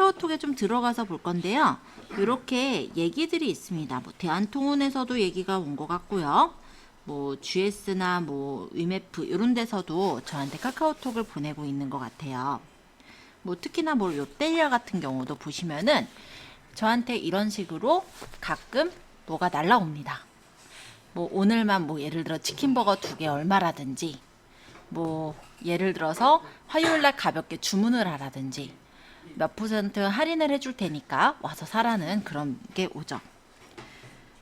카카오톡에 좀 들어가서 볼 건데요. 이렇게 얘기들이 있습니다. 뭐 대한통운에서도 얘기가 온 것 같고요. 뭐 GS나 뭐 위메프 이런 데서도 저한테 카카오톡을 보내고 있는 것 같아요. 뭐 특히나 뭐 롯데리아 같은 경우도 보시면은 저한테 이런 식으로 가끔 뭐가 날라옵니다. 뭐 오늘만 뭐 예를 들어 치킨버거 2개 얼마라든지, 뭐 예를 들어서 화요일날 가볍게 주문을 하라든지 몇 퍼센트 할인을 해줄 테니까 와서 사라는 그런 게 오죠.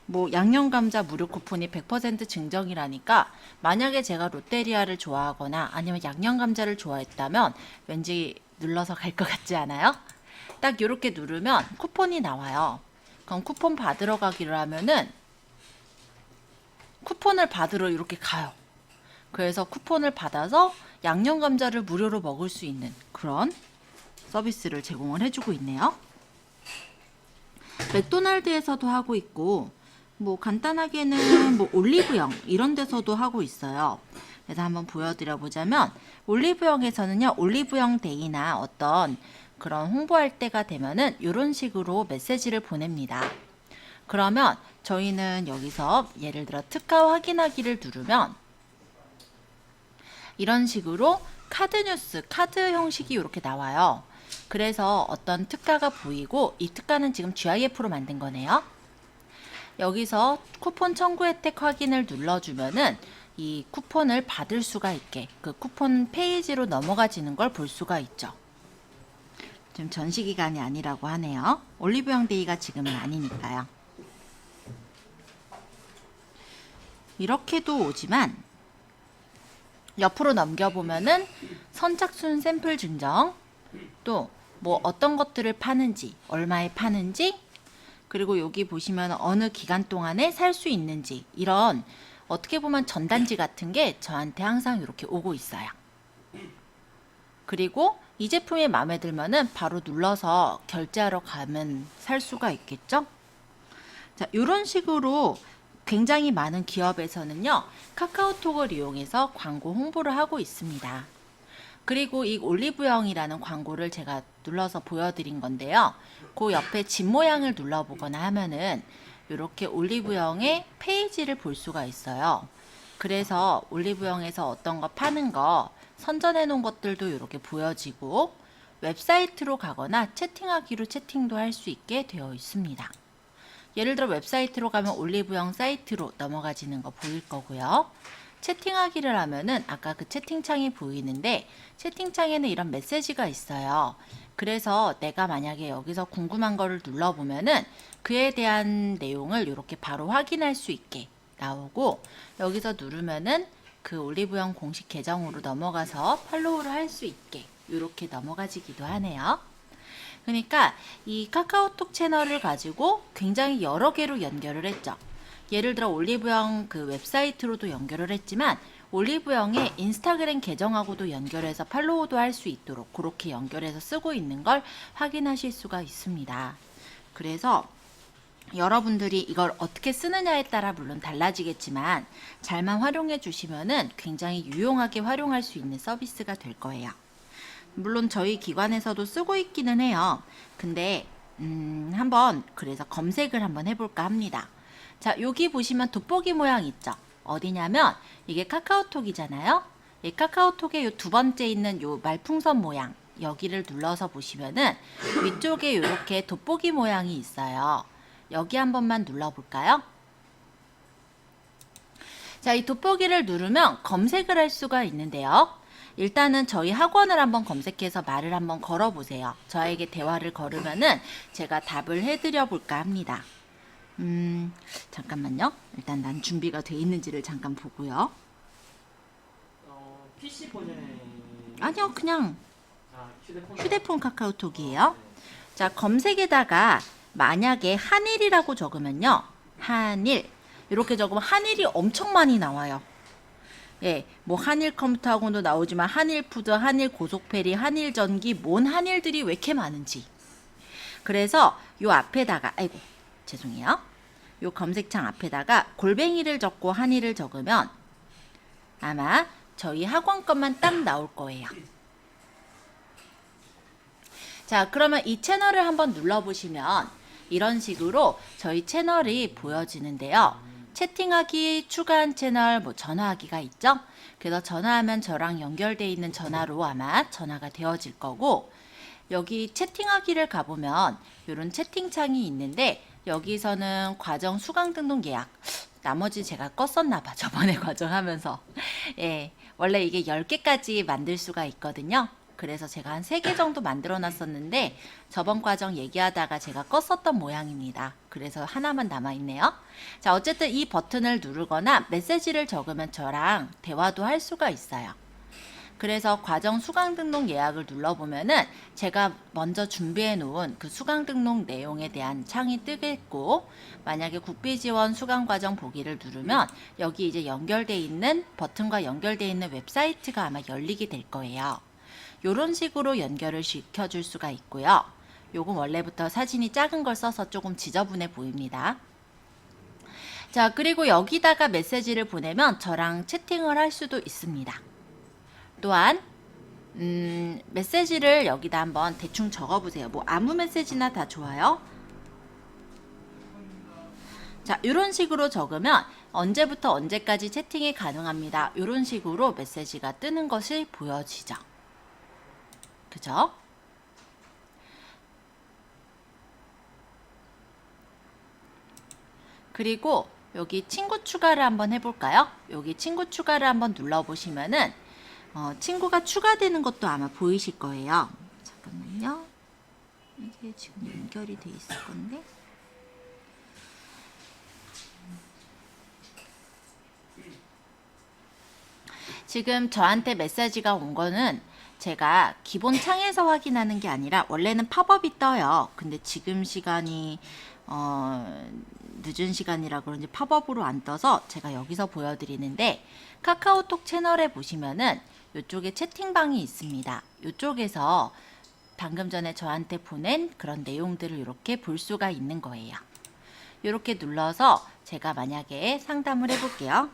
뭐 양념감자 무료 쿠폰이 100% 증정이라니까 만약에 제가 롯데리아를 좋아하거나 아니면 양념감자를 좋아했다면 왠지 눌러서 갈 것 같지 않아요? 딱 이렇게 누르면 쿠폰이 나와요. 그럼 쿠폰 받으러 가기로 하면은 쿠폰을 받으러 이렇게 가요. 그래서 쿠폰을 받아서 양념감자를 무료로 먹을 수 있는 그런 서비스를 제공을 해주고 있네요. 맥도날드에서도 하고 있고, 뭐 간단하게는 뭐 올리브영 이런 데서도 하고 있어요. 그래서 한번 보여드려 보자면, 올리브영에서는요, 올리브영 데이나 어떤 그런 홍보할 때가 되면은 이런 식으로 메시지를 보냅니다. 그러면 저희는 여기서 예를 들어 특가 확인하기를 누르면 이런 식으로 카드 뉴스, 카드 형식이 이렇게 나와요. 그래서 어떤 특가가 보이고 이 특가는 지금 GIF로 만든 거네요. 여기서 쿠폰 청구 혜택 확인을 눌러주면은 이 쿠폰을 받을 수가 있게 그 쿠폰 페이지로 넘어가지는 걸 볼 수가 있죠. 지금 전시기간이 아니라고 하네요. 올리브영 데이가 지금은 아니니까요. 이렇게도 오지만 옆으로 넘겨보면은 선착순 샘플 증정, 또 뭐 어떤 것들을 파는지, 얼마에 파는지, 그리고 여기 보시면 어느 기간 동안에 살 수 있는지, 이런 어떻게 보면 전단지 같은 게 저한테 항상 이렇게 오고 있어요. 그리고 이 제품이 마음에 들면은 바로 눌러서 결제하러 가면 살 수가 있겠죠? 자, 이런 식으로 굉장히 많은 기업에서는요, 카카오톡을 이용해서 광고 홍보를 하고 있습니다. 그리고 이 올리브영이라는 광고를 제가 눌러서 보여드린 건데요. 그 옆에 집 모양을 눌러보거나 하면은 이렇게 올리브영의 페이지를 볼 수가 있어요. 그래서 올리브영에서 어떤 거 파는 거 선전해 놓은 것들도 이렇게 보여지고 웹사이트로 가거나 채팅하기로 채팅도 할 수 있게 되어 있습니다. 예를 들어 웹사이트로 가면 올리브영 사이트로 넘어가지는 거 보일 거고요. 채팅하기를 하면은 아까 그 채팅창이 보이는데 채팅창에는 이런 메시지가 있어요. 그래서 내가 만약에 여기서 궁금한 거를 눌러보면은 그에 대한 내용을 이렇게 바로 확인할 수 있게 나오고, 여기서 누르면은 그 올리브영 공식 계정으로 넘어가서 팔로우를 할 수 있게 이렇게 넘어가지기도 하네요. 그러니까 이 카카오톡 채널을 가지고 굉장히 여러 개로 연결을 했죠. 예를 들어 올리브영 그 웹사이트로도 연결을 했지만 올리브영의 인스타그램 계정하고도 연결해서 팔로우도 할 수 있도록 그렇게 연결해서 쓰고 있는 걸 확인하실 수가 있습니다. 그래서 여러분들이 이걸 어떻게 쓰느냐에 따라 물론 달라지겠지만 잘만 활용해 주시면은 굉장히 유용하게 활용할 수 있는 서비스가 될 거예요. 물론 저희 기관에서도 쓰고 있기는 해요. 근데 한번 그래서 검색을 한번 해볼까 합니다. 자, 여기 보시면 돋보기 모양 있죠? 어디냐면 이게 카카오톡이잖아요. 이 카카오톡의 요 두 번째 있는 요 말풍선 모양 여기를 눌러서 보시면은 위쪽에 이렇게 돋보기 모양이 있어요. 여기 한 번만 눌러볼까요? 자, 이 돋보기를 누르면 검색을 할 수가 있는데요. 일단은 저희 학원을 한번 검색해서 말을 한번 걸어보세요. 저에게 대화를 걸으면은 제가 답을 해드려 볼까 합니다. 잠깐만요. 일단 난 준비가 돼 있는지를 잠깐 보고요. PC 버전에 아니요, 그냥 휴대폰 휴대폰 카카오톡이에요. 자, 검색에다가 만약에 한일이라고 적으면요. 한일. 이렇게 적으면 한일이 엄청 많이 나와요. 예, 뭐 한일 컴퓨터학원도 나오지만 한일 푸드, 한일 고속페리, 한일 전기, 뭔 한일들이 왜 이렇게 많은지. 그래서 요 앞에다가, 아이고, 죄송해요. 요 검색창 앞에다가 골뱅이를 적고 한일을 적으면 아마 저희 학원 것만 딱 나올 거예요. 자, 그러면 이 채널을 한번 눌러보시면 이런 식으로 저희 채널이 보여지는데요. 채팅하기, 추가한 채널, 뭐 전화하기가 있죠. 그래서 전화하면 저랑 연결되어 있는 전화로 아마 전화가 되어질 거고, 여기 채팅하기를 가보면 이런 채팅창이 있는데 여기서는 과정 수강 등록 예약, 나머지 제가 껐었나 봐 저번에 과정하면서. 예, 원래 이게 10개까지 만들 수가 있거든요. 그래서 제가 한 3개 정도 만들어 놨었는데 저번 과정 얘기하다가 제가 껐었던 모양입니다. 그래서 하나만 남아 있네요. 자, 어쨌든 이 버튼을 누르거나 메시지를 적으면 저랑 대화도 할 수가 있어요. 그래서 과정 수강 등록 예약을 눌러보면은 제가 먼저 준비해 놓은 그 수강 등록 내용에 대한 창이 뜨겠고, 만약에 국비 지원 수강 과정 보기를 누르면 여기 이제 연결돼 있는 버튼과 연결돼 있는 웹사이트가 아마 열리게 될 거예요. 요런 식으로 연결을 시켜줄 수가 있고요. 요건 원래부터 사진이 작은 걸 써서 조금 지저분해 보입니다. 자, 그리고 여기다가 메시지를 보내면 저랑 채팅을 할 수도 있습니다. 또한 메시지를 여기다 한번 대충 적어보세요. 뭐 아무 메시지나 다 좋아요. 자, 이런 식으로 적으면 언제부터 언제까지 채팅이 가능합니다. 이런 식으로 메시지가 뜨는 것이 보여지죠. 그죠? 그리고 여기 친구 추가를 한번 해볼까요? 여기 친구 추가를 한번 눌러보시면은 친구가 추가되는 것도 아마 보이실 거예요. 잠깐만요. 이게 지금 연결이 돼 있을 건데. 지금 저한테 메시지가 온 거는 제가 기본 창에서 확인하는 게 아니라 원래는 팝업이 떠요. 근데 지금 시간이 늦은 시간이라 그런지 팝업으로 안 떠서 제가 여기서 보여드리는데, 카카오톡 채널에 보시면은 이쪽에 채팅방이 있습니다. 이쪽에서 방금 전에 저한테 보낸 그런 내용들을 이렇게 볼 수가 있는 거예요. 이렇게 눌러서 제가 만약에 상담을 해볼게요.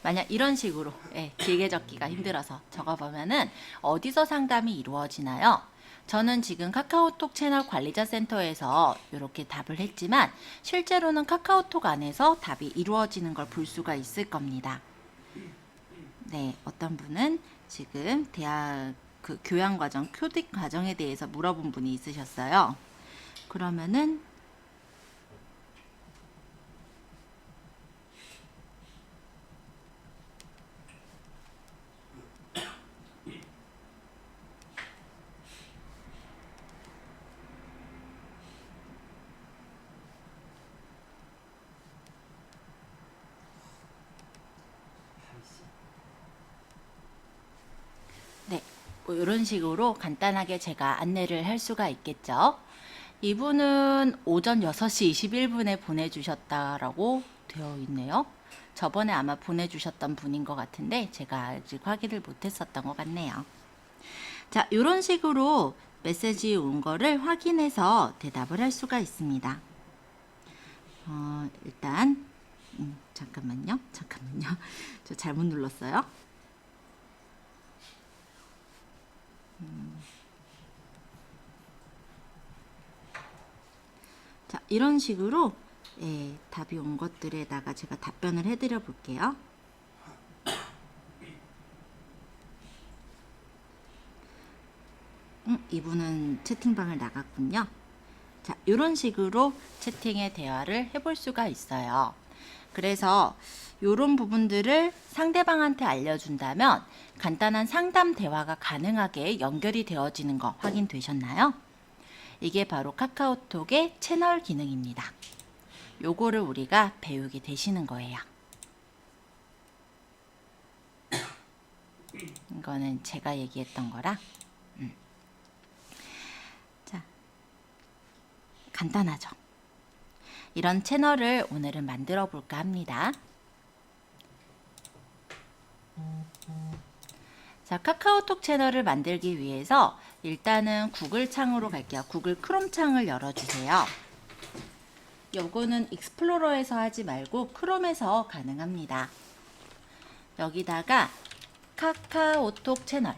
만약 이런 식으로 길게 적기가 힘들어서 적어보면은 어디서 상담이 이루어지나요? 저는 지금 카카오톡 채널 관리자 센터에서 이렇게 답을 했지만 실제로는 카카오톡 안에서 답이 이루어지는 걸 볼 수가 있을 겁니다. 네, 어떤 분은 지금 대학 그 교양 과정, 교직 과정에 대해서 물어본 분이 있으셨어요. 그러면은 네, 뭐 이런 식으로 간단하게 제가 안내를 할 수가 있겠죠. 이분은 오전 6시 21분에 보내주셨다라고 되어 있네요. 저번에 아마 보내주셨던 분인 것 같은데 제가 아직 확인을 못했었던 것 같네요. 자, 이런 식으로 메시지 온 거를 확인해서 대답을 할 수가 있습니다. 일단 잠깐만요. 저 잘못 눌렀어요. 자, 이런 식으로 답이 온 것들에다가 제가 답변을 해드려 볼게요. 이분은 채팅방을 나갔군요. 자, 이런 식으로 채팅의 대화를 해볼 수가 있어요. 그래서 이런 부분들을 상대방한테 알려준다면 간단한 상담 대화가 가능하게 연결이 되어지는 거 확인되셨나요? 이게 바로 카카오톡의 채널 기능입니다. 요거를 우리가 배우게 되시는 거예요. 이거는 제가 얘기했던 거라. 자, 간단하죠? 이런 채널을 오늘은 만들어 볼까 합니다. 자, 카카오톡 채널을 만들기 위해서 일단은 구글 창으로 갈게요. 구글 크롬 창을 열어주세요. 요거는 익스플로러에서 하지 말고 크롬에서 가능합니다. 여기다가 카카오톡 채널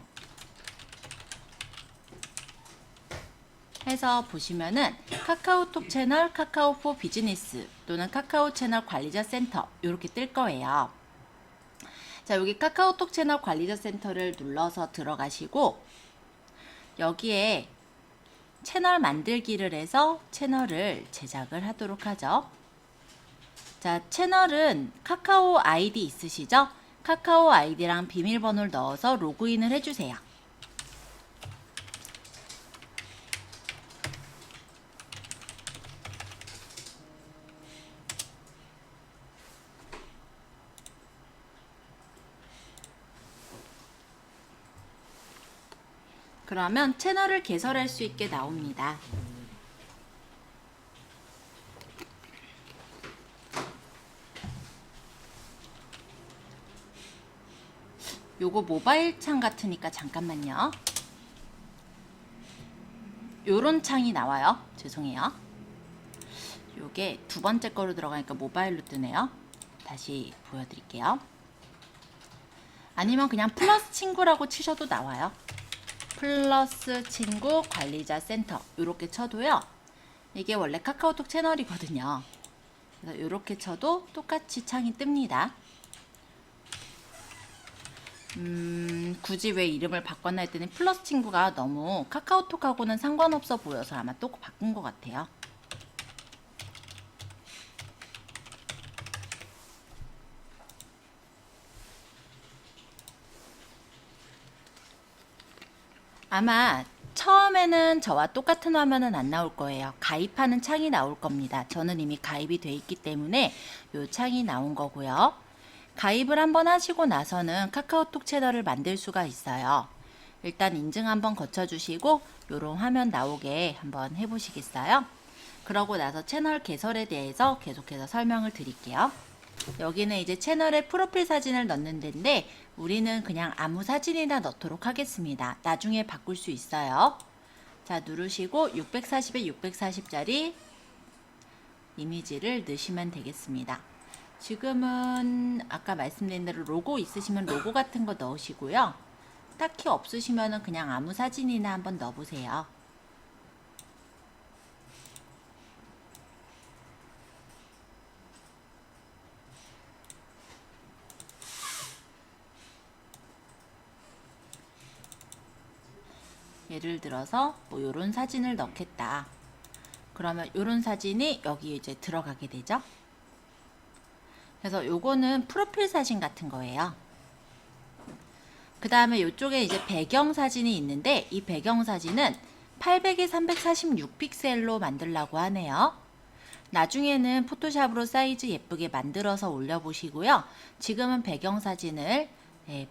해서 보시면은 카카오톡 채널 카카오4 비즈니스 또는 카카오 채널 관리자 센터 이렇게 뜰 거예요. 자, 여기 카카오톡 채널 관리자 센터를 눌러서 들어가시고 여기에 채널 만들기를 해서 채널을 제작을 하도록 하죠. 자, 채널은 카카오 아이디 있으시죠? 카카오 아이디랑 비밀번호를 넣어서 로그인을 해주세요. 그러면 채널을 개설할 수 있게 나옵니다. 요거 모바일 창 같으니까 잠깐만요. 요런 창이 나와요. 죄송해요. 요게 두 번째 거로 들어가니까 모바일로 뜨네요. 다시 보여드릴게요. 아니면 그냥 플러스 친구라고 치셔도 나와요. 플러스 친구 관리자 센터 이렇게 쳐도요. 이게 원래 카카오톡 채널이거든요. 그래서 이렇게 쳐도 똑같이 창이 뜹니다. 굳이 왜 이름을 바꿨나 했더니 플러스 친구가 너무 카카오톡하고는 상관없어 보여서 아마 또 바꾼 것 같아요. 아마 처음에는 저와 똑같은 화면은 안 나올 거예요. 가입하는 창이 나올 겁니다. 저는 이미 가입이 돼 있기 때문에 이 창이 나온 거고요. 가입을 한번 하시고 나서는 카카오톡 채널을 만들 수가 있어요. 일단 인증 한번 거쳐주시고 이런 화면 나오게 한번 해보시겠어요? 그러고 나서 채널 개설에 대해서 계속해서 설명을 드릴게요. 여기는 이제 채널에 프로필 사진을 넣는 데인데 우리는 그냥 아무 사진이나 넣도록 하겠습니다. 나중에 바꿀 수 있어요. 자, 누르시고 640에 640짜리 이미지를 넣으시면 되겠습니다. 지금은 아까 말씀드린 대로 로고 있으시면 로고 같은 거 넣으시고요. 딱히 없으시면 그냥 아무 사진이나 한번 넣어보세요. 예를 들어서 뭐 요런 사진을 넣겠다. 그러면 요런 사진이 여기 이제 들어가게 되죠. 그래서 요거는 프로필 사진 같은 거예요. 그 다음에 이쪽에 이제 배경 사진이 있는데 이 배경 사진은 800에 346픽셀로 만들라고 하네요. 나중에는 포토샵으로 사이즈 예쁘게 만들어서 올려보시고요. 지금은 배경 사진을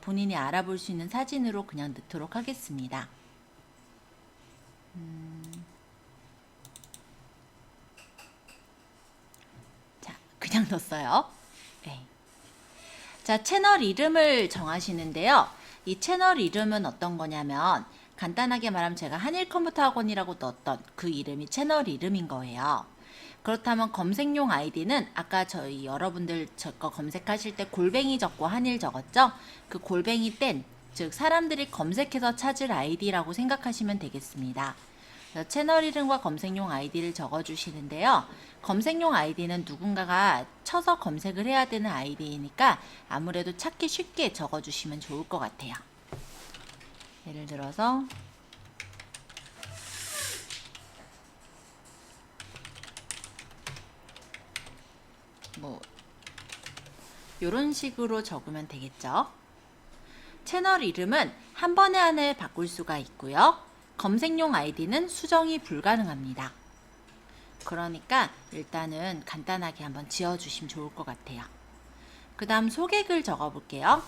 본인이 알아볼 수 있는 사진으로 그냥 넣도록 하겠습니다. 자, 그냥 넣었어요. 네. 자, 채널 이름을 정하시는데요. 이 채널 이름은 어떤 거냐면 간단하게 말하면 제가 한일 컴퓨터 학원이라고 넣었던 그 이름이 채널 이름인 거예요. 그렇다면 검색용 아이디는 아까 저희 여러분들 저 거 검색하실 때 골뱅이 적고 한일 적었죠? 그 골뱅이 땐, 즉 사람들이 검색해서 찾을 아이디라고 생각하시면 되겠습니다. 그래서 채널 이름과 검색용 아이디를 적어주시는데요. 검색용 아이디는 누군가가 쳐서 검색을 해야 되는 아이디이니까 아무래도 찾기 쉽게 적어주시면 좋을 것 같아요. 예를 들어서 뭐 이런 식으로 적으면 되겠죠. 채널 이름은 한 번에 안에 바꿀 수가 있고요. 검색용 아이디는 수정이 불가능합니다. 그러니까 일단은 간단하게 한번 지어주시면 좋을 것 같아요. 그 다음 소개글 적어볼게요.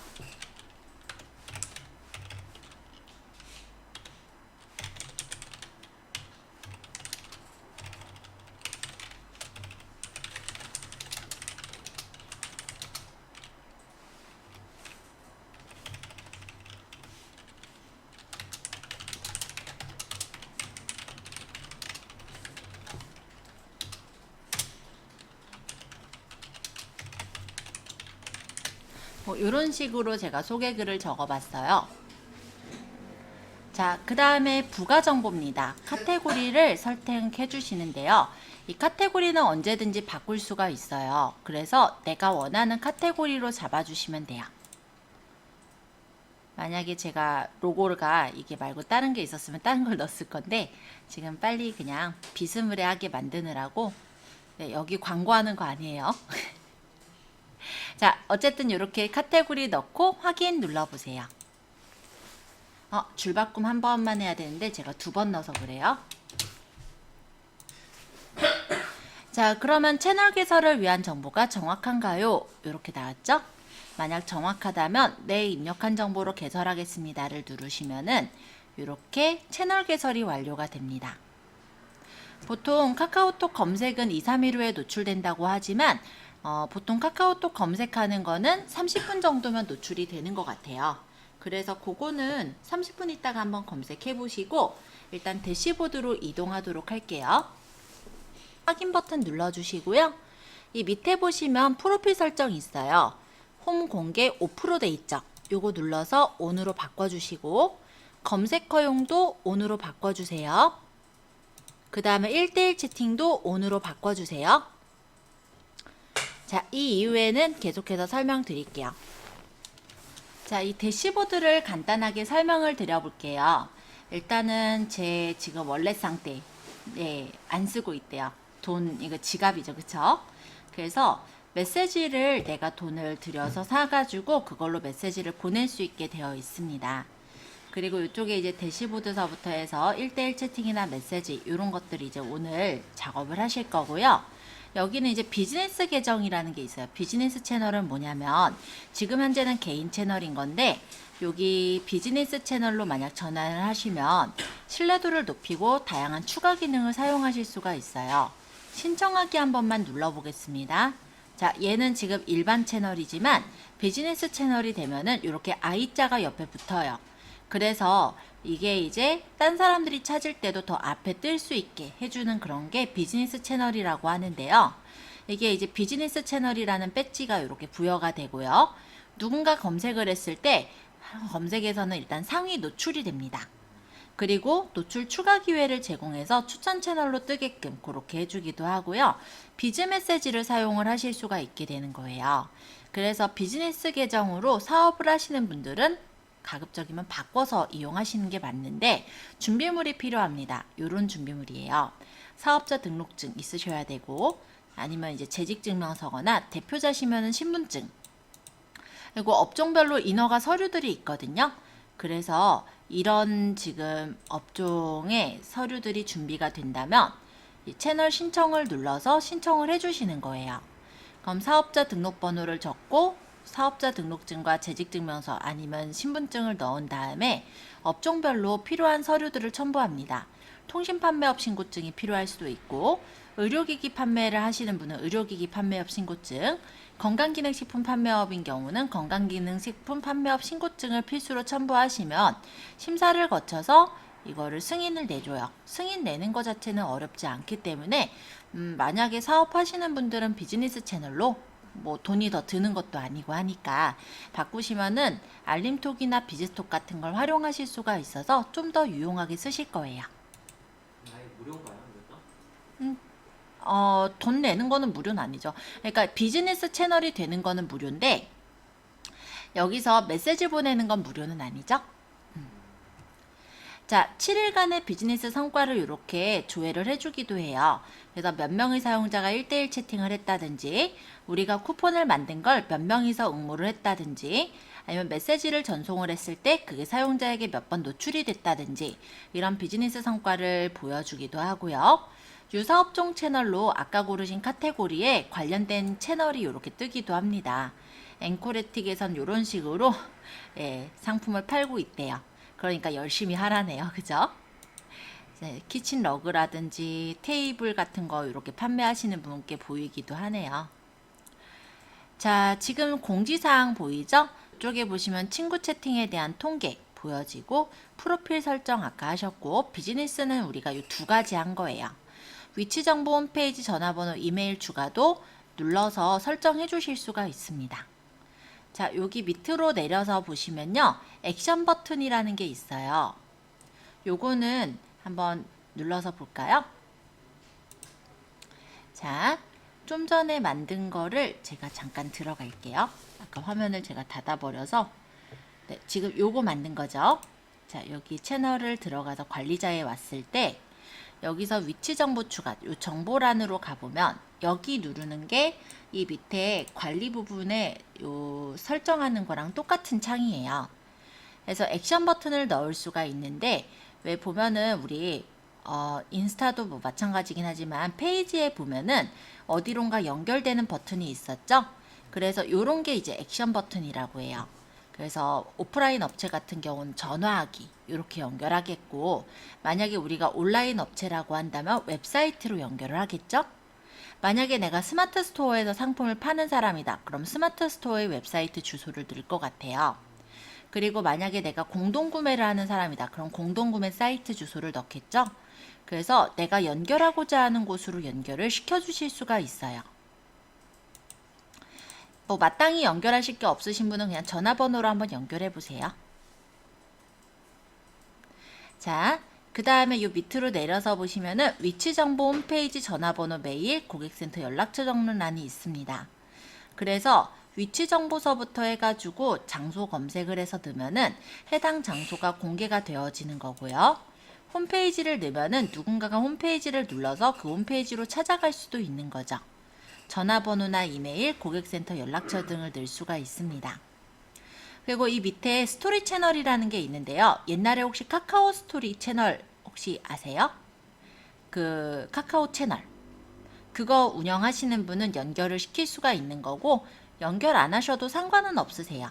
뭐 이런 식으로 제가 소개글을 적어봤어요. 자, 그 다음에 부가 정보입니다. 카테고리를 선택해 주시는데요. 이 카테고리는 언제든지 바꿀 수가 있어요. 그래서 내가 원하는 카테고리로 잡아주시면 돼요. 만약에 제가 로고가 이게 말고 다른 게 있었으면 다른 걸 넣었을 건데 지금 빨리 그냥 비스무리하게 만드느라고 네, 여기 광고하는 거 아니에요. 자, 어쨌든 이렇게 카테고리 넣고 확인 눌러보세요. 줄바꿈 한 번만 해야 되는데 제가 2번 넣어서 그래요. 자, 그러면 채널 개설을 위한 정보가 정확한가요? 이렇게 나왔죠? 만약 정확하다면 내 입력한 정보로 개설하겠습니다를 누르시면은 이렇게 채널 개설이 완료가 됩니다. 보통 카카오톡 검색은 2, 3일 후에 노출된다고 하지만 보통 카카오톡 검색하는 거는 30분 정도면 노출이 되는 것 같아요. 그래서 그거는 30분 있다가 한번 검색해 보시고 일단 대시보드로 이동하도록 할게요. 확인 버튼 눌러주시고요. 이 밑에 보시면 프로필 설정이 있어요. 홈 공개 오프로 돼 있죠. 요거 눌러서 ON으로 바꿔주시고 검색어용도 ON으로 바꿔주세요. 그 다음에 1대1 채팅도 ON으로 바꿔주세요. 자, 이 이후에는 계속해서 설명드릴게요. 자, 이 대시보드를 간단하게 설명을 드려볼게요. 일단은 제 지금 월렛 상태 안 쓰고 있대요. 돈 이거 지갑이죠, 그쵸? 그래서 메시지를 내가 돈을 들여서 사가지고 그걸로 메시지를 보낼 수 있게 되어 있습니다. 그리고 이쪽에 이제 대시보드서부터 해서 1대1 채팅이나 메시지 이런 것들이 이제 오늘 작업을 하실 거고요. 여기는 이제 비즈니스 계정이라는 게 있어요. 비즈니스 채널은 뭐냐면 지금 현재는 개인 채널인 건데 여기 비즈니스 채널로 만약 전환을 하시면 신뢰도를 높이고 다양한 추가 기능을 사용하실 수가 있어요. 신청하기 한 번만 눌러보겠습니다. 자, 얘는 지금 일반 채널이지만 비즈니스 채널이 되면은 이렇게 I자가 옆에 붙어요. 그래서 이게 이제 딴 사람들이 찾을 때도 더 앞에 뜰 수 있게 해주는 그런 게 비즈니스 채널이라고 하는데요. 이게 이제 비즈니스 채널이라는 배지가 이렇게 부여가 되고요. 누군가 검색을 했을 때 검색에서는 일단 상위 노출이 됩니다. 그리고 노출 추가 기회를 제공해서 추천 채널로 뜨게끔 그렇게 해주기도 하고요. 비즈 메시지를 사용을 하실 수가 있게 되는 거예요. 그래서 비즈니스 계정으로 사업을 하시는 분들은 가급적이면 바꿔서 이용하시는 게 맞는데 준비물이 필요합니다. 요런 준비물이에요. 사업자 등록증 있으셔야 되고 아니면 이제 재직증명서거나 대표자시면은 신분증 그리고 업종별로 인허가 서류들이 있거든요. 그래서 이런 지금 업종의 서류들이 준비가 된다면 이 채널 신청을 눌러서 신청을 해주시는 거예요. 그럼 사업자 등록번호를 적고 사업자 등록증과 재직증명서 아니면 신분증을 넣은 다음에 업종별로 필요한 서류들을 첨부합니다. 통신판매업 신고증이 필요할 수도 있고 의료기기 판매를 하시는 분은 의료기기 판매업 신고증, 건강기능식품 판매업인 경우는 건강기능식품 판매업 신고증을 필수로 첨부하시면 심사를 거쳐서 이거를 승인을 내줘요. 승인 내는 것 자체는 어렵지 않기 때문에 만약에 사업하시는 분들은 비즈니스 채널로 뭐 돈이 더 드는 것도 아니고 하니까 바꾸시면은 알림톡이나 비즈톡 같은 걸 활용하실 수가 있어서 좀 더 유용하게 쓰실 거예요. 아예 무료인가요, 이것도? 돈 내는 거는 무료는 아니죠. 그러니까 비즈니스 채널이 되는 거는 무료인데 여기서 메시지 보내는 건 무료는 아니죠. 자, 7일간의 비즈니스 성과를 이렇게 조회를 해주기도 해요. 그래서 몇 명의 사용자가 1대1 채팅을 했다든지 우리가 쿠폰을 만든 걸 몇 명이서 응모를 했다든지 아니면 메시지를 전송을 했을 때 그게 사용자에게 몇 번 노출이 됐다든지 이런 비즈니스 성과를 보여주기도 하고요. 유사업종 채널로 아까 고르신 카테고리에 관련된 채널이 이렇게 뜨기도 합니다. 앵코레틱에선 이런 식으로 상품을 팔고 있대요. 그러니까 열심히 하라네요. 그죠? 키친 러그라든지 테이블 같은 거 이렇게 판매하시는 분께 보이기도 하네요. 자, 지금 공지사항 보이죠? 이쪽에 보시면 친구 채팅에 대한 통계 보여지고 프로필 설정 아까 하셨고 비즈니스는 우리가 이 두 가지 한 거예요. 위치 정보 홈페이지 전화번호 이메일 추가도 눌러서 설정해 주실 수가 있습니다. 자, 여기 밑으로 내려서 보시면요. 액션 버튼이라는 게 있어요. 요거는 한번 눌러서 볼까요? 자, 좀 전에 만든 거를 제가 잠깐 들어갈게요. 아까 화면을 제가 닫아버려서 네, 지금 요거 만든 거죠. 자, 여기 채널을 들어가서 관리자에 왔을 때 여기서 위치 정보 추가, 요 정보란으로 가보면 여기 누르는 게 이 밑에 관리 부분에 요 설정하는 거랑 똑같은 창이에요. 그래서 액션 버튼을 넣을 수가 있는데 왜 보면은 우리 인스타도 뭐 마찬가지긴 하지만 페이지에 보면은 어디론가 연결되는 버튼이 있었죠. 그래서 요런 게 이제 액션 버튼이라고 해요. 그래서 오프라인 업체 같은 경우는 전화하기 이렇게 연결하겠고, 만약에 우리가 온라인 업체라고 한다면 웹사이트로 연결을 하겠죠. 만약에 내가 스마트 스토어에서 상품을 파는 사람이다. 그럼 스마트 스토어의 웹사이트 주소를 넣을 것 같아요. 그리고 만약에 내가 공동구매를 하는 사람이다. 그럼 공동구매 사이트 주소를 넣겠죠. 그래서 내가 연결하고자 하는 곳으로 연결을 시켜주실 수가 있어요. 뭐 마땅히 연결하실 게 없으신 분은 그냥 전화번호로 한번 연결해 보세요. 자, 그 다음에 요 밑으로 내려서 보시면은 위치정보 홈페이지 전화번호 메일 고객센터 연락처 적는란이 있습니다. 그래서 위치정보서부터 해가지고 장소 검색을 해서 넣으면은 해당 장소가 공개가 되어지는 거고요. 홈페이지를 넣으면은 누군가가 홈페이지를 눌러서 그 홈페이지로 찾아갈 수도 있는 거죠. 전화번호나 이메일, 고객센터 연락처 등을 넣을 수가 있습니다. 그리고 이 밑에 스토리 채널이라는 게 있는데요. 옛날에 혹시 카카오 스토리 채널 혹시 아세요? 그 카카오 채널. 그거 운영하시는 분은 연결을 시킬 수가 있는 거고, 연결 안 하셔도 상관은 없으세요.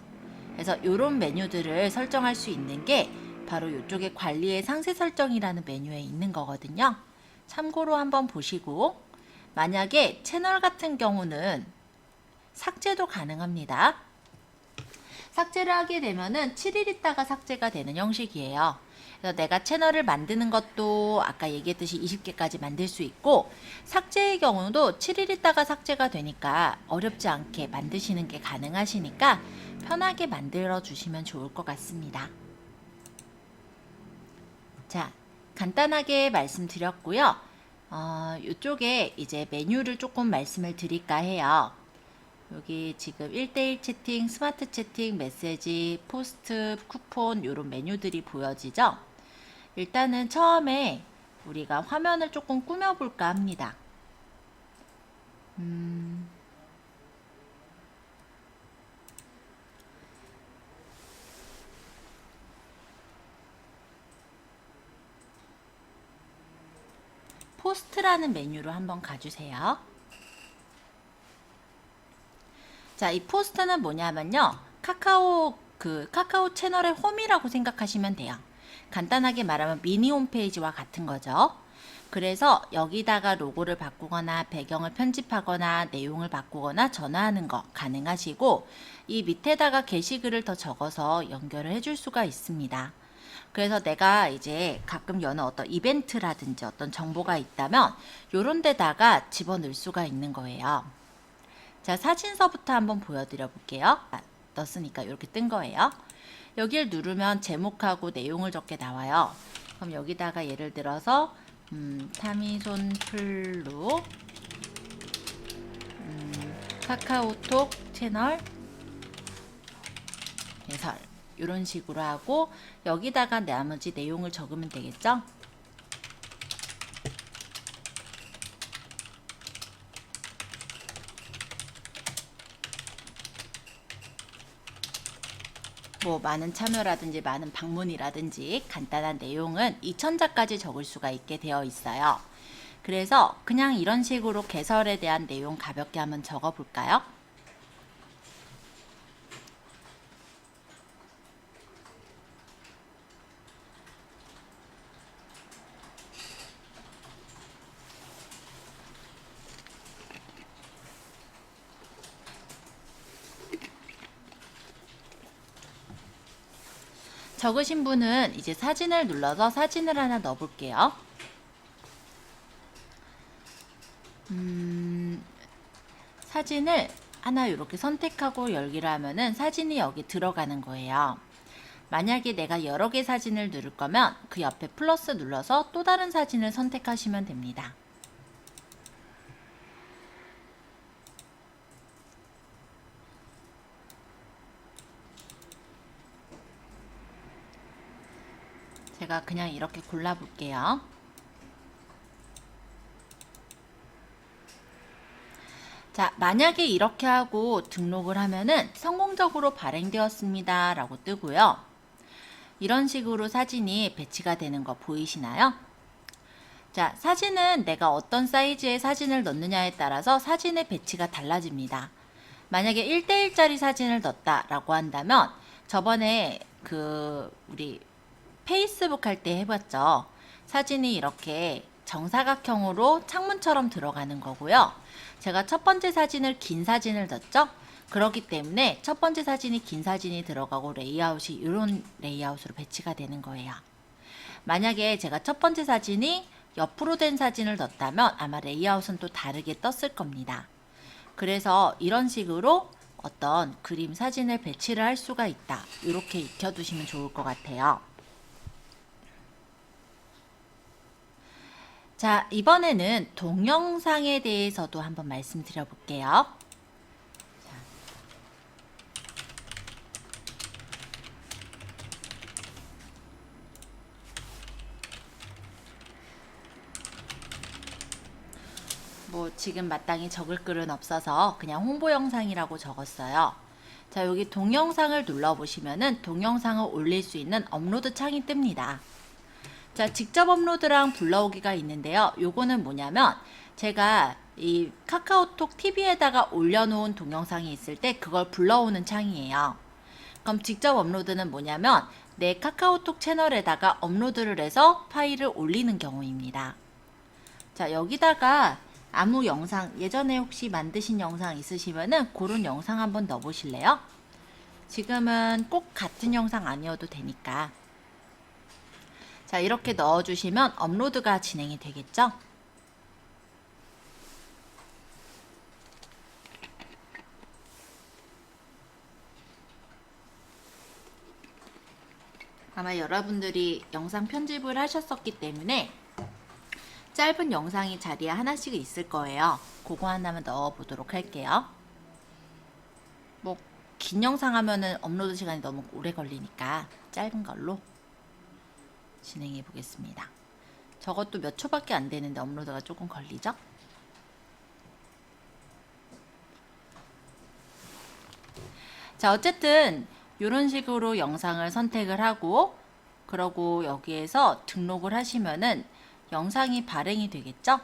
그래서 이런 메뉴들을 설정할 수 있는 게 바로 이쪽에 관리의 상세 설정이라는 메뉴에 있는 거거든요. 참고로 한번 보시고, 만약에 채널 같은 경우는 삭제도 가능합니다. 삭제를 하게 되면은 7일 있다가 삭제가 되는 형식이에요. 그래서 내가 채널을 만드는 것도 아까 얘기했듯이 20개까지 만들 수 있고, 삭제의 경우도 7일 있다가 삭제가 되니까 어렵지 않게 만드시는 게 가능하시니까 편하게 만들어 주시면 좋을 것 같습니다. 자, 간단하게 말씀드렸고요. 이쪽에 이제 메뉴를 조금 말씀을 드릴까 해요. 여기 지금 1대1 채팅, 스마트 채팅, 메시지, 포스트, 쿠폰 이런 메뉴들이 보여지죠? 일단은 처음에 우리가 화면을 조금 꾸며볼까 합니다. 포스트라는 메뉴로 한번 가주세요. 자, 이 포스트는 뭐냐면요. 카카오 채널의 홈이라고 생각하시면 돼요. 간단하게 말하면 미니 홈페이지와 같은 거죠. 그래서 여기다가 로고를 바꾸거나 배경을 편집하거나 내용을 바꾸거나 전화하는 거 가능하시고, 이 밑에다가 게시글을 더 적어서 연결을 해줄 수가 있습니다. 그래서 내가 이제 가끔 여는 어떤 이벤트라든지 어떤 정보가 있다면 요런 데다가 집어넣을 수가 있는 거예요. 자, 사진서부터 한번 보여드려 볼게요. 넣었으니까 이렇게 뜬 거예요. 여기를 누르면 제목하고 내용을 적게 나와요. 그럼 여기다가 예를 들어서 타미손 플루 카카오톡 채널 해설 이런 식으로 하고, 여기다가 나머지 내용을 적으면 되겠죠? 뭐 많은 참여라든지 많은 방문이라든지 간단한 내용은 2000자까지 적을 수가 있게 되어 있어요. 그래서 그냥 이런 식으로 개설에 대한 내용 가볍게 한번 적어 볼까요? 적으신 분은 이제 사진을 눌러서 사진을 하나 넣어 볼게요. 사진을 하나 이렇게 선택하고 열기를 하면은 사진이 여기 들어가는 거예요. 만약에 내가 여러 개 사진을 누를 거면 그 옆에 플러스 눌러서 또 다른 사진을 선택하시면 됩니다. 제가 그냥 이렇게 골라 볼게요. 자, 만약에 이렇게 하고 등록을 하면은 성공적으로 발행되었습니다 라고 뜨고요. 이런 식으로 사진이 배치가 되는 거 보이시나요? 자, 사진은 내가 어떤 사이즈의 사진을 넣느냐에 따라서 사진의 배치가 달라집니다. 만약에 1대1짜리 사진을 넣었다라고 한다면 저번에 우리 페이스북 할 때 해봤죠. 사진이 이렇게 정사각형으로 창문처럼 들어가는 거고요. 제가 첫 번째 사진을 긴 사진을 넣었죠. 그렇기 때문에 첫 번째 사진이 긴 사진이 들어가고 레이아웃이 이런 레이아웃으로 배치가 되는 거예요. 만약에 제가 첫 번째 사진이 옆으로 된 사진을 넣었다면 아마 레이아웃은 또 다르게 떴을 겁니다. 그래서 이런 식으로 어떤 그림 사진을 배치를 할 수가 있다. 이렇게 익혀두시면 좋을 것 같아요. 자, 이번에는 동영상에 대해서도 한번 말씀드려 볼게요. 뭐 지금 마땅히 적을 글은 없어서 그냥 홍보 영상이라고 적었어요. 자, 여기 동영상을 눌러보시면은 동영상을 올릴 수 있는 업로드 창이 뜹니다. 자, 직접 업로드랑 불러오기가 있는데요. 요거는 뭐냐면 제가 이 카카오톡 TV에다가 올려놓은 동영상이 있을 때 그걸 불러오는 창이에요. 그럼 직접 업로드는 뭐냐면 내 카카오톡 채널에다가 업로드를 해서 파일을 올리는 경우입니다. 자, 여기다가 아무 영상, 예전에 혹시 만드신 영상 있으시면은 그런 영상 한번 넣어보실래요? 지금은 꼭 같은 영상 아니어도 되니까. 자, 이렇게 넣어주시면 업로드가 진행이 되겠죠? 아마 여러분들이 영상 편집을 하셨었기 때문에 짧은 영상이 자리에 하나씩 있을 거예요. 그거 하나만 넣어보도록 할게요. 뭐 긴 영상 하면은 업로드 시간이 너무 오래 걸리니까 짧은 걸로 진행해 보겠습니다. 저것도 몇 초밖에 안 되는데 업로드가 조금 걸리죠? 자, 어쨌든 이런 식으로 영상을 선택을 하고 그러고 여기에서 등록을 하시면은 영상이 발행이 되겠죠?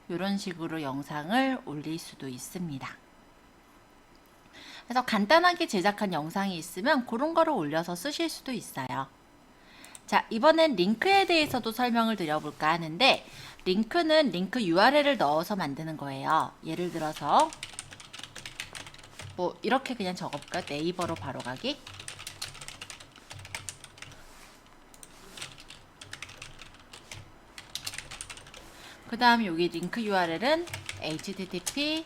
이런 식으로 영상을 올릴 수도 있습니다. 그래서 간단하게 제작한 영상이 있으면 그런 거를 올려서 쓰실 수도 있어요. 자, 이번엔 링크에 대해서도 설명을 드려볼까 하는데 링크는 링크 URL을 넣어서 만드는 거예요. 예를 들어서 뭐 이렇게 그냥 적어볼까요? 네이버로 바로 가기. 그 다음 여기 링크 URL은 http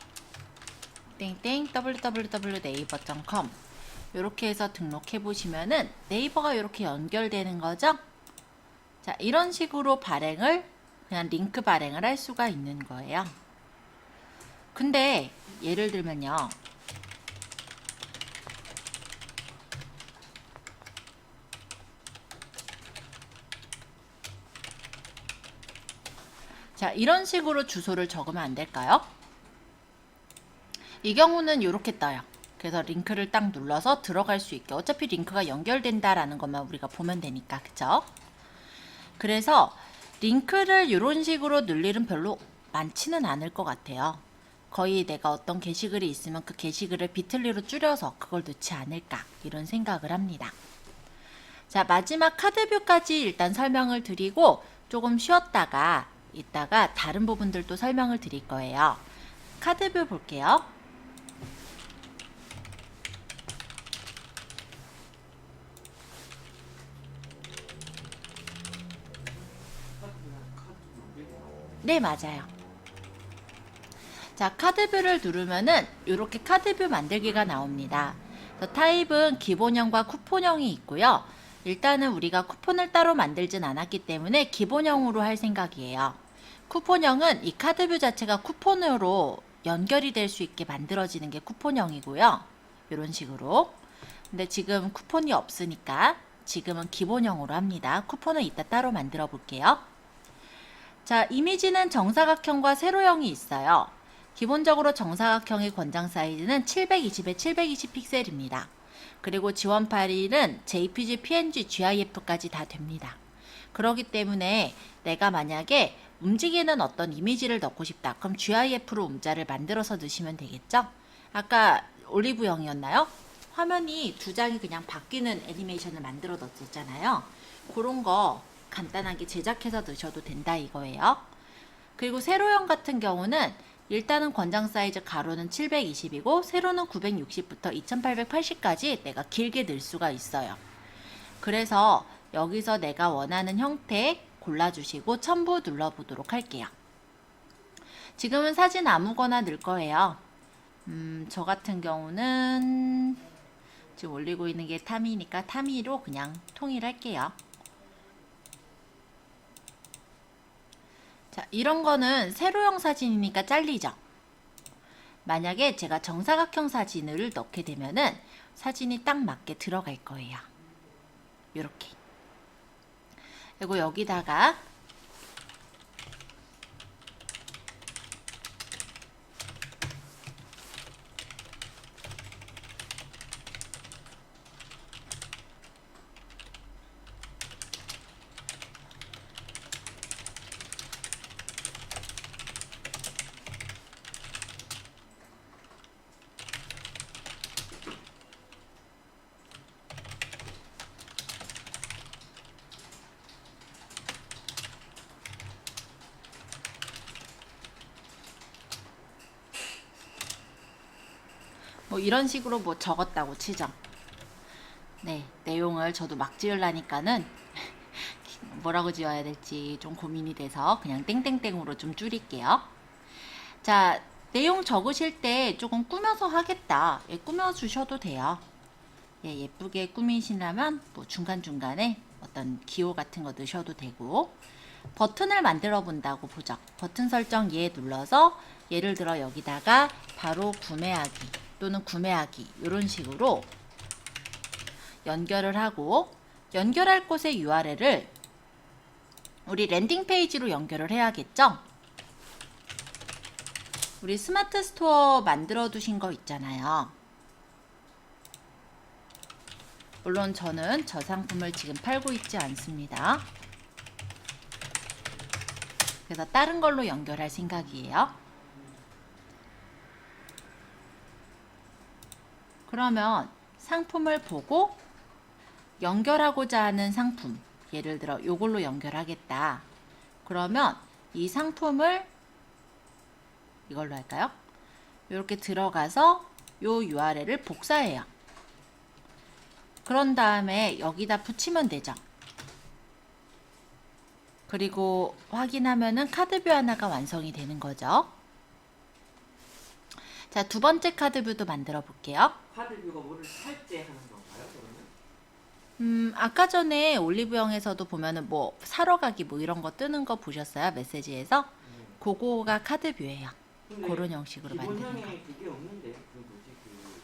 www.naver.com 이렇게 해서 등록해 보시면은 네이버가 이렇게 연결되는 거죠. 자, 이런 식으로 발행을 그냥 링크 발행을 할 수가 있는 거예요. 근데 예를 들면요. 자, 이런 식으로 주소를 적으면 안 될까요? 이 경우는 이렇게 떠요. 그래서 링크를 딱 눌러서 들어갈 수 있게 어차피 링크가 연결된다라는 것만 우리가 보면 되니까 그쵸? 그래서 링크를 이런 식으로 넣을 일은 별로 많지는 않을 것 같아요. 거의 내가 어떤 게시글이 있으면 그 게시글을 비틀리로 줄여서 그걸 넣지 않을까 이런 생각을 합니다. 자, 마지막 카드뷰까지 일단 설명을 드리고 조금 쉬었다가 이따가 다른 부분들도 설명을 드릴 거예요. 카드뷰 볼게요. 네, 맞아요. 자, 카드뷰를 누르면은 이렇게 카드뷰 만들기가 나옵니다. 타입은 기본형과 쿠폰형이 있고요. 일단은 우리가 쿠폰을 따로 만들진 않았기 때문에 기본형으로 할 생각이에요. 쿠폰형은 이 카드뷰 자체가 쿠폰으로 연결이 될 수 있게 만들어지는 게 쿠폰형이고요. 이런 식으로. 근데 지금 쿠폰이 없으니까 지금은 기본형으로 합니다. 쿠폰은 이따 따로 만들어 볼게요. 자, 이미지는 정사각형과 세로형이 있어요. 기본적으로 정사각형의 권장 사이즈는 720에 720 픽셀입니다. 그리고 지원 파일은 JPG, PNG, GIF까지 다 됩니다. 그렇기 때문에 내가 만약에 움직이는 어떤 이미지를 넣고 싶다. 그럼 GIF로 움자를 만들어서 넣으시면 되겠죠? 아까 올리브영이었나요? 화면이 두 장이 그냥 바뀌는 애니메이션을 만들어 넣었잖아요. 그런 거 간단하게 제작해서 넣으셔도 된다 이거예요. 그리고 세로형 같은 경우는 일단은 권장 사이즈 가로는 720이고 세로는 960부터 2880까지 내가 길게 늘 수가 있어요. 그래서 여기서 내가 원하는 형태 골라주시고 첨부 눌러보도록 할게요. 지금은 사진 아무거나 넣을 거예요. 저 같은 경우는 지금 올리고 있는 게 타미니까 타미로 그냥 통일할게요. 자, 이런 거는 세로형 사진이니까 잘리죠. 만약에 제가 정사각형 사진을 넣게 되면은 사진이 딱 맞게 들어갈 거예요. 이렇게. 그리고 여기다가 뭐 이런 식으로 뭐 적었다고 치죠. 네, 내용을 저도 막 지으려니까는 뭐라고 지어야 될지 좀 고민이 돼서 그냥 땡땡땡으로 좀 줄일게요. 자, 내용 적으실 때 조금 꾸며서 하겠다. 예, 꾸며주셔도 돼요. 예, 예쁘게 꾸미시려면 뭐 중간중간에 어떤 기호 같은 거 넣으셔도 되고, 버튼을 만들어 본다고 보죠. 버튼 설정 얘 눌러서 예를 들어 여기다가 바로 구매하기 또는 구매하기 이런 식으로 연결을 하고, 연결할 곳의 URL을 우리 랜딩 페이지로 연결을 해야겠죠? 우리 스마트 스토어 만들어 두신 거 있잖아요. 물론 저는 저 상품을 지금 팔고 있지 않습니다. 그래서 다른 걸로 연결할 생각이에요. 그러면 상품을 보고 연결하고자 하는 상품, 예를 들어 이걸로 연결하겠다. 그러면 이 상품을 이걸로 할까요? 이렇게 들어가서 요 URL을 복사해요. 그런 다음에 여기다 붙이면 되죠. 그리고 확인하면은 카드뷰 하나가 완성이 되는 거죠. 자, 두 번째 카드뷰도 만들어 볼게요. 카드뷰가 뭐를 살 때 하는 건가요, 그러면? 아까 전에 올리브영에서도 보면은 뭐 사러 가기 뭐 이런 거 뜨는 거 보셨어요? 메시지에서? 그거가 카드뷰예요. 그런 형식으로 만드는 거. 기본형에 그게 없는데 그 뭐지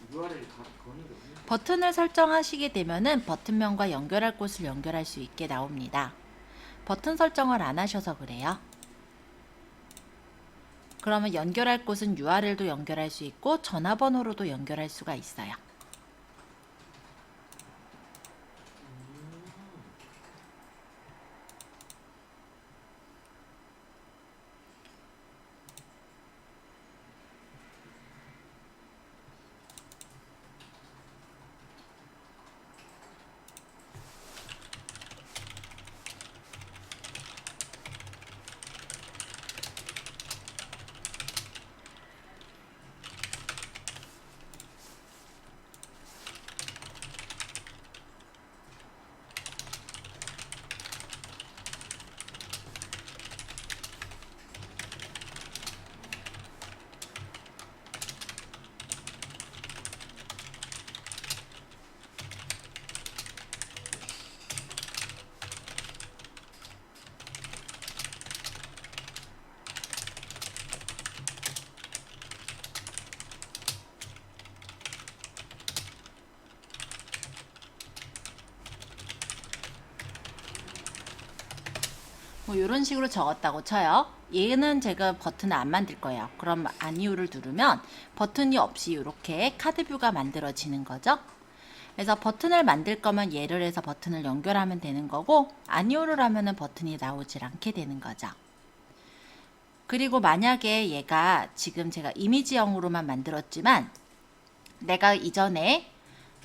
그 URL 거는 게 없는데. 버튼을 설정하시게 되면은 버튼명과 연결할 곳을 연결할 수 있게 나옵니다. 버튼 설정을 안 하셔서 그래요. 그러면 연결할 곳은 URL도 연결할 수 있고 전화번호로도 연결할 수가 있어요. 뭐 이런 식으로 적었다고 쳐요. 얘는 제가 버튼을 안 만들 거예요. 그럼 아니오를 누르면 버튼이 없이 이렇게 카드뷰가 만들어지는 거죠. 그래서 버튼을 만들 거면 얘를 해서 버튼을 연결하면 되는 거고, 아니오를 하면은 버튼이 나오질 않게 되는 거죠. 그리고 만약에 얘가 지금 제가 이미지형으로만 만들었지만 내가 이전에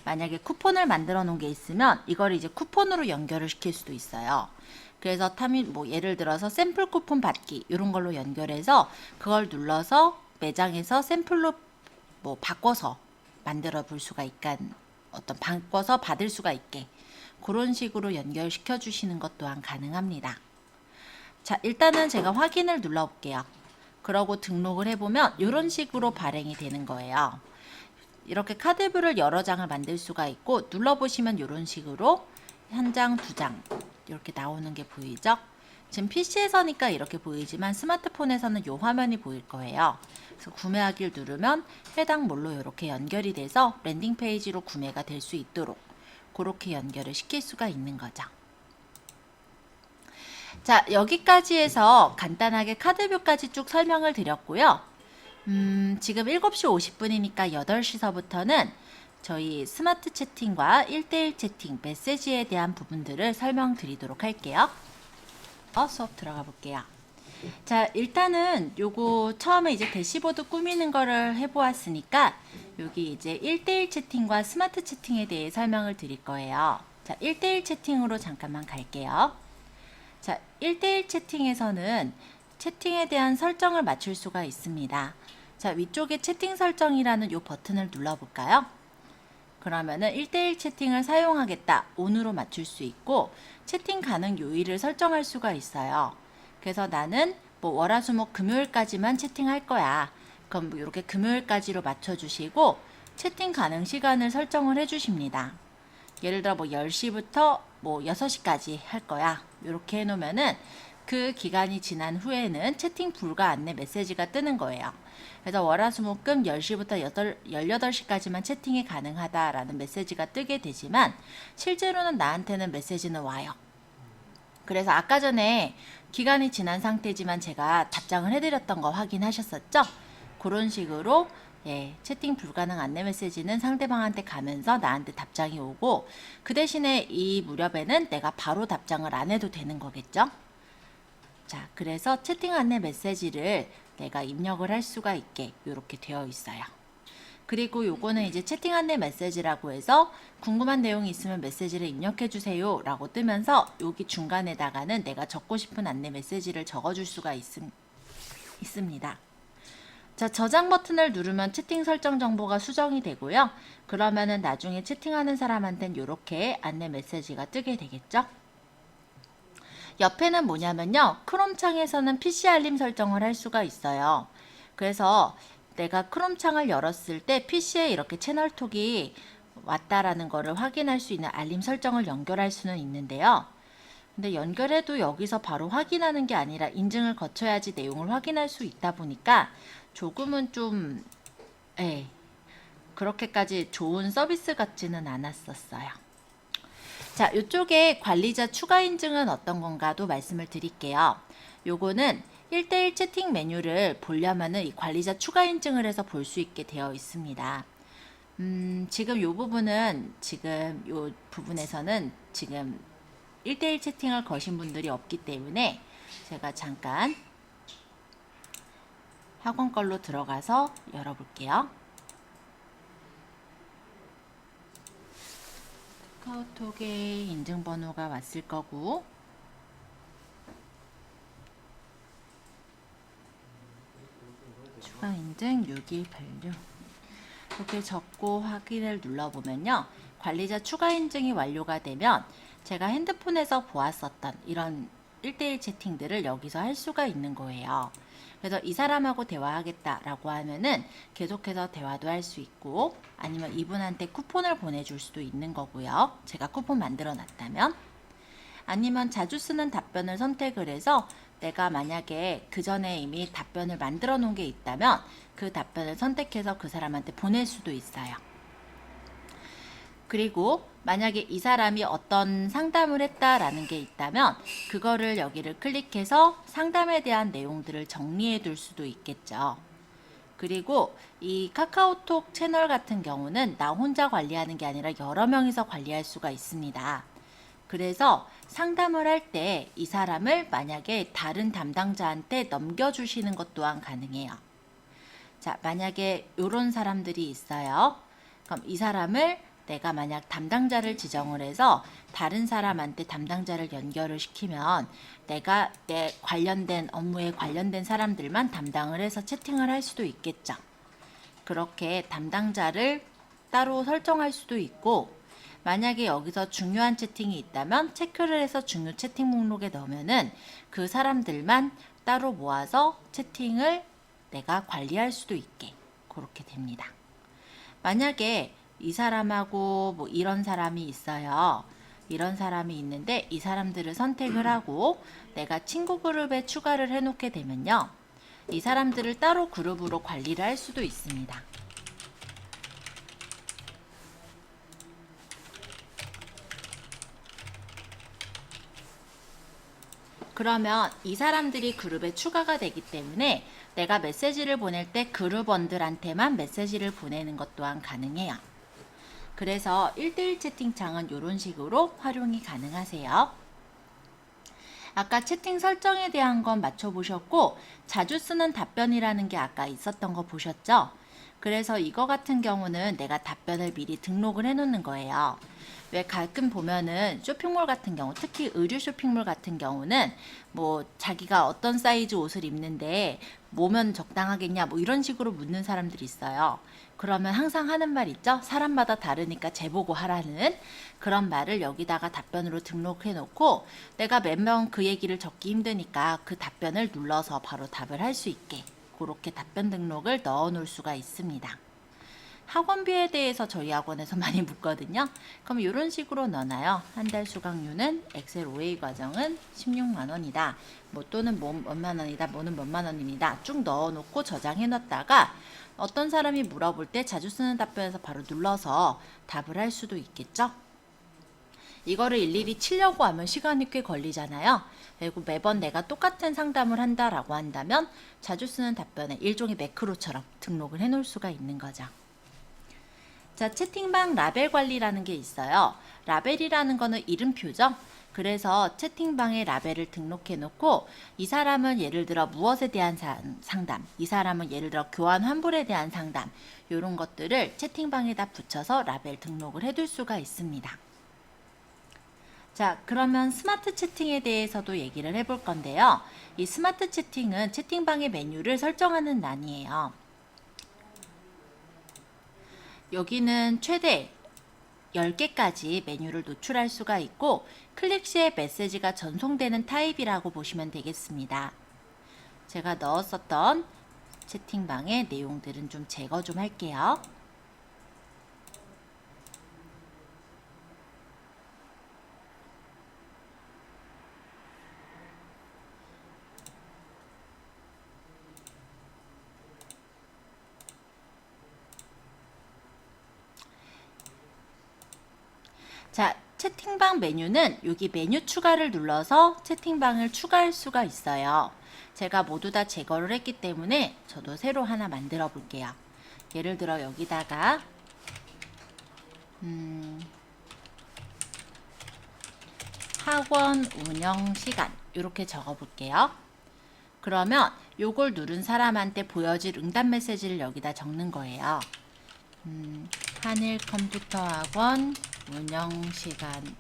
만약에 쿠폰을 만들어 놓은 게 있으면 이걸 이제 쿠폰으로 연결을 시킬 수도 있어요. 그래서 뭐 예를 들어서 샘플 쿠폰 받기 이런 걸로 연결해서 그걸 눌러서 매장에서 샘플로 뭐 바꿔서 만들어 볼 수가 있간 어떤 바꿔서 받을 수가 있게 그런 식으로 연결시켜 주시는 것 또한 가능합니다. 자, 일단은 제가 확인을 눌러 볼게요. 그러고 등록을 해보면 이런 식으로 발행이 되는 거예요. 이렇게 카드뷰를 여러 장을 만들 수가 있고, 눌러보시면 이런 식으로 한 장, 두 장 이렇게 나오는 게 보이죠? 지금 PC에서니까 이렇게 보이지만 스마트폰에서는 이 화면이 보일 거예요. 그래서 구매하기를 누르면 해당 몰로 이렇게 연결이 돼서 랜딩 페이지로 구매가 될 수 있도록 그렇게 연결을 시킬 수가 있는 거죠. 자, 여기까지 해서 간단하게 카드뷰까지 쭉 설명을 드렸고요. 지금 7시 50분이니까 8시서부터는 저희 스마트 채팅과 1대1 채팅, 메시지에 대한 부분들을 설명드리도록 할게요. 수업 들어가 볼게요. 자, 일단은 요거 처음에 이제 대시보드 꾸미는 거를 해보았으니까 여기 이제 1대1 채팅과 스마트 채팅에 대해 설명을 드릴 거예요. 자, 1대1 채팅으로 잠깐만 갈게요. 자, 1대1 채팅에서는 채팅에 대한 설정을 맞출 수가 있습니다. 자, 위쪽에 채팅 설정이라는 요 버튼을 눌러볼까요? 그러면은 1대1 채팅을 사용하겠다, ON으로 맞출 수 있고, 채팅 가능 요일을 설정할 수가 있어요. 그래서 나는 뭐 월화수목 금요일까지만 채팅할 거야. 그럼 뭐 이렇게 금요일까지로 맞춰주시고, 채팅 가능 시간을 설정을 해주십니다. 예를 들어 뭐 10시부터 뭐 6시까지 할 거야. 이렇게 해놓으면은 그 기간이 지난 후에는 채팅 불가 안내 메시지가 뜨는 거예요. 그래서 월화수목금 10시부터 18시까지만 채팅이 가능하다라는 메시지가 뜨게 되지만 실제로는 나한테는 메시지는 와요. 그래서 아까 전에 기간이 지난 상태지만 제가 답장을 해드렸던 거 확인하셨었죠? 그런 식으로 채팅 불가능 안내 메시지는 상대방한테 가면서 나한테 답장이 오고, 그 대신에 이 무렵에는 내가 바로 답장을 안 해도 되는 거겠죠? 자, 그래서 채팅 안내 메시지를 내가 입력을 할 수가 있게 이렇게 되어 있어요. 그리고 요거는 이제 채팅 안내 메시지라고 해서 궁금한 내용이 있으면 메시지를 입력해 주세요 라고 뜨면서 여기 중간에다가는 내가 적고 싶은 안내 메시지를 적어줄 수가 있습니다. 자, 저장 버튼을 누르면 채팅 설정 정보가 수정이 되고요. 그러면은 나중에 채팅하는 사람한테는 이렇게 안내 메시지가 뜨게 되겠죠. 옆에는 뭐냐면요, 크롬 창에서는 PC 알림 설정을 할 수가 있어요. 그래서 내가 크롬 창을 열었을 때 PC에 이렇게 채널톡이 왔다라는 거를 확인할 수 있는 알림 설정을 연결할 수는 있는데요. 근데 연결해도 여기서 바로 확인하는 게 아니라 인증을 거쳐야지 내용을 확인할 수 있다 보니까 조금은 좀 그렇게까지 좋은 서비스 같지는 않았었어요. 자, 이쪽에 관리자 추가 인증은 어떤 건가도 말씀을 드릴게요. 요거는 1대1 채팅 메뉴를 보려면은 이 관리자 추가 인증을 해서 볼 수 있게 되어 있습니다. 지금 요 부분은 요 부분에서는 지금 1대1 채팅을 거신 분들이 없기 때문에 제가 잠깐 학원 걸로 들어가서 열어볼게요. 카카오톡에 인증번호가 왔을 거고, 추가 인증 6186 이렇게 적고 확인을 눌러보면요, 관리자 추가 인증이 완료가 되면 제가 핸드폰에서 보았었던 이런 1대1 채팅들을 여기서 할 수가 있는 거예요. 그래서 이 사람하고 대화하겠다라고 하면은 계속해서 대화도 할 수 있고, 아니면 이분한테 쿠폰을 보내줄 수도 있는 거고요. 제가 쿠폰 만들어 놨다면, 아니면 자주 쓰는 답변을 선택을 해서 내가 만약에 그 전에 이미 답변을 만들어 놓은 게 있다면 그 답변을 선택해서 그 사람한테 보낼 수도 있어요. 그리고 만약에 이 사람이 어떤 상담을 했다라는 게 있다면 그거를 여기를 클릭해서 상담에 대한 내용들을 정리해 둘 수도 있겠죠. 그리고 이 카카오톡 채널 같은 경우는 나 혼자 관리하는 게 아니라 여러 명이서 관리할 수가 있습니다. 그래서 상담을 할 때 이 사람을 만약에 다른 담당자한테 넘겨주시는 것 또한 가능해요. 자, 만약에 이런 사람들이 있어요. 그럼 이 사람을 내가 만약 담당자를 지정을 해서 다른 사람한테 담당자를 연결을 시키면 내가 내 관련된 업무에 관련된 사람들만 담당을 해서 채팅을 할 수도 있겠죠. 그렇게 담당자를 따로 설정할 수도 있고, 만약에 여기서 중요한 채팅이 있다면 체크를 해서 중요 채팅 목록에 넣으면은 그 사람들만 따로 모아서 채팅을 내가 관리할 수도 있게 그렇게 됩니다. 만약에 이 사람하고 뭐 이런 사람이 있어요. 이런 사람이 있는데 이 사람들을 선택을 하고 내가 친구 그룹에 추가를 해놓게 되면요. 이 사람들을 따로 그룹으로 관리를 할 수도 있습니다. 그러면 이 사람들이 그룹에 추가가 되기 때문에 내가 메시지를 보낼 때 그룹원들한테만 메시지를 보내는 것 또한 가능해요. 그래서 1대1 채팅창은 이런 식으로 활용이 가능하세요. 아까 채팅 설정에 대한 건 맞춰보셨고, 자주 쓰는 답변이라는 게 아까 있었던 거 보셨죠? 그래서 이거 같은 경우는 내가 답변을 미리 등록을 해놓는 거예요. 왜 가끔 보면은 쇼핑몰 같은 경우, 특히 의류 쇼핑몰 같은 경우는 뭐 자기가 어떤 사이즈 옷을 입는데 뭐면 적당하겠냐 뭐 이런 식으로 묻는 사람들이 있어요. 그러면 항상 하는 말 있죠? 사람마다 다르니까 재보고 하라는 그런 말을 여기다가 답변으로 등록해 놓고 내가 몇 명 그 얘기를 적기 힘드니까 그 답변을 눌러서 바로 답을 할 수 있게 그렇게 답변 등록을 넣어 놓을 수가 있습니다. 학원비에 대해서 저희 학원에서 많이 묻거든요. 그럼 이런 식으로 넣어놔요. 한 달 수강료는 엑셀 OA 과정은 16만 원이다. 뭐 또는 뭐 몇만 원이다. 뭐는 몇만 원입니다. 쭉 넣어놓고 저장해 놨다가 어떤 사람이 물어볼 때 자주 쓰는 답변에서 바로 눌러서 답을 할 수도 있겠죠. 이거를 일일이 치려고 하면 시간이 꽤 걸리잖아요. 그리고 매번 내가 똑같은 상담을 한다라고 한다면 자주 쓰는 답변에 일종의 매크로처럼 등록을 해 놓을 수가 있는 거죠. 자, 채팅방 라벨 관리라는 게 있어요. 라벨이라는 거는 이름표죠. 그래서 채팅방에 라벨을 등록해 놓고 이 사람은 예를 들어 무엇에 대한 상담, 이 사람은 예를 들어 교환 환불에 대한 상담, 이런 것들을 채팅방에다 붙여서 라벨 등록을 해둘 수가 있습니다. 자, 그러면 스마트 채팅에 대해서도 얘기를 해볼 건데요. 이 스마트 채팅은 채팅방의 메뉴를 설정하는 란이에요. 여기는 최대 10개까지 메뉴를 노출할 수가 있고 클릭 시에 메시지가 전송되는 타입이라고 보시면 되겠습니다. 제가 넣었었던 채팅방의 내용들은 좀 제거 좀 할게요. 자, 채팅방 메뉴는 여기 메뉴 추가를 눌러서 채팅방을 추가할 수가 있어요. 제가 모두 다 제거를 했기 때문에 저도 새로 하나 만들어 볼게요. 예를 들어 여기다가 학원 운영 시간 이렇게 적어 볼게요. 그러면 요걸 누른 사람한테 보여질 응답 메시지를 여기다 적는 거예요. 한일 컴퓨터 학원 운영 시간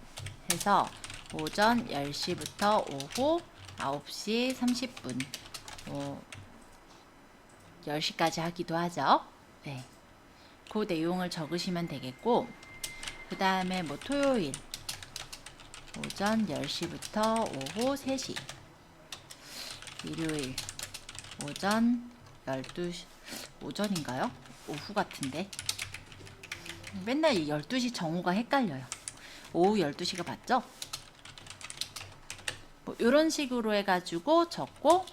해서 오전 10시부터 오후 9시 30분 10시까지 하기도 하죠. 네. 그 내용을 적으시면 되겠고 그 다음에 뭐 토요일 오전 10시부터 오후 3시 일요일 오전 12시 오전인가요? 오후 같은데 맨날 12시 정오가 헷갈려요. 오후 12시가 맞죠? 뭐 이런 식으로 해가지고 적고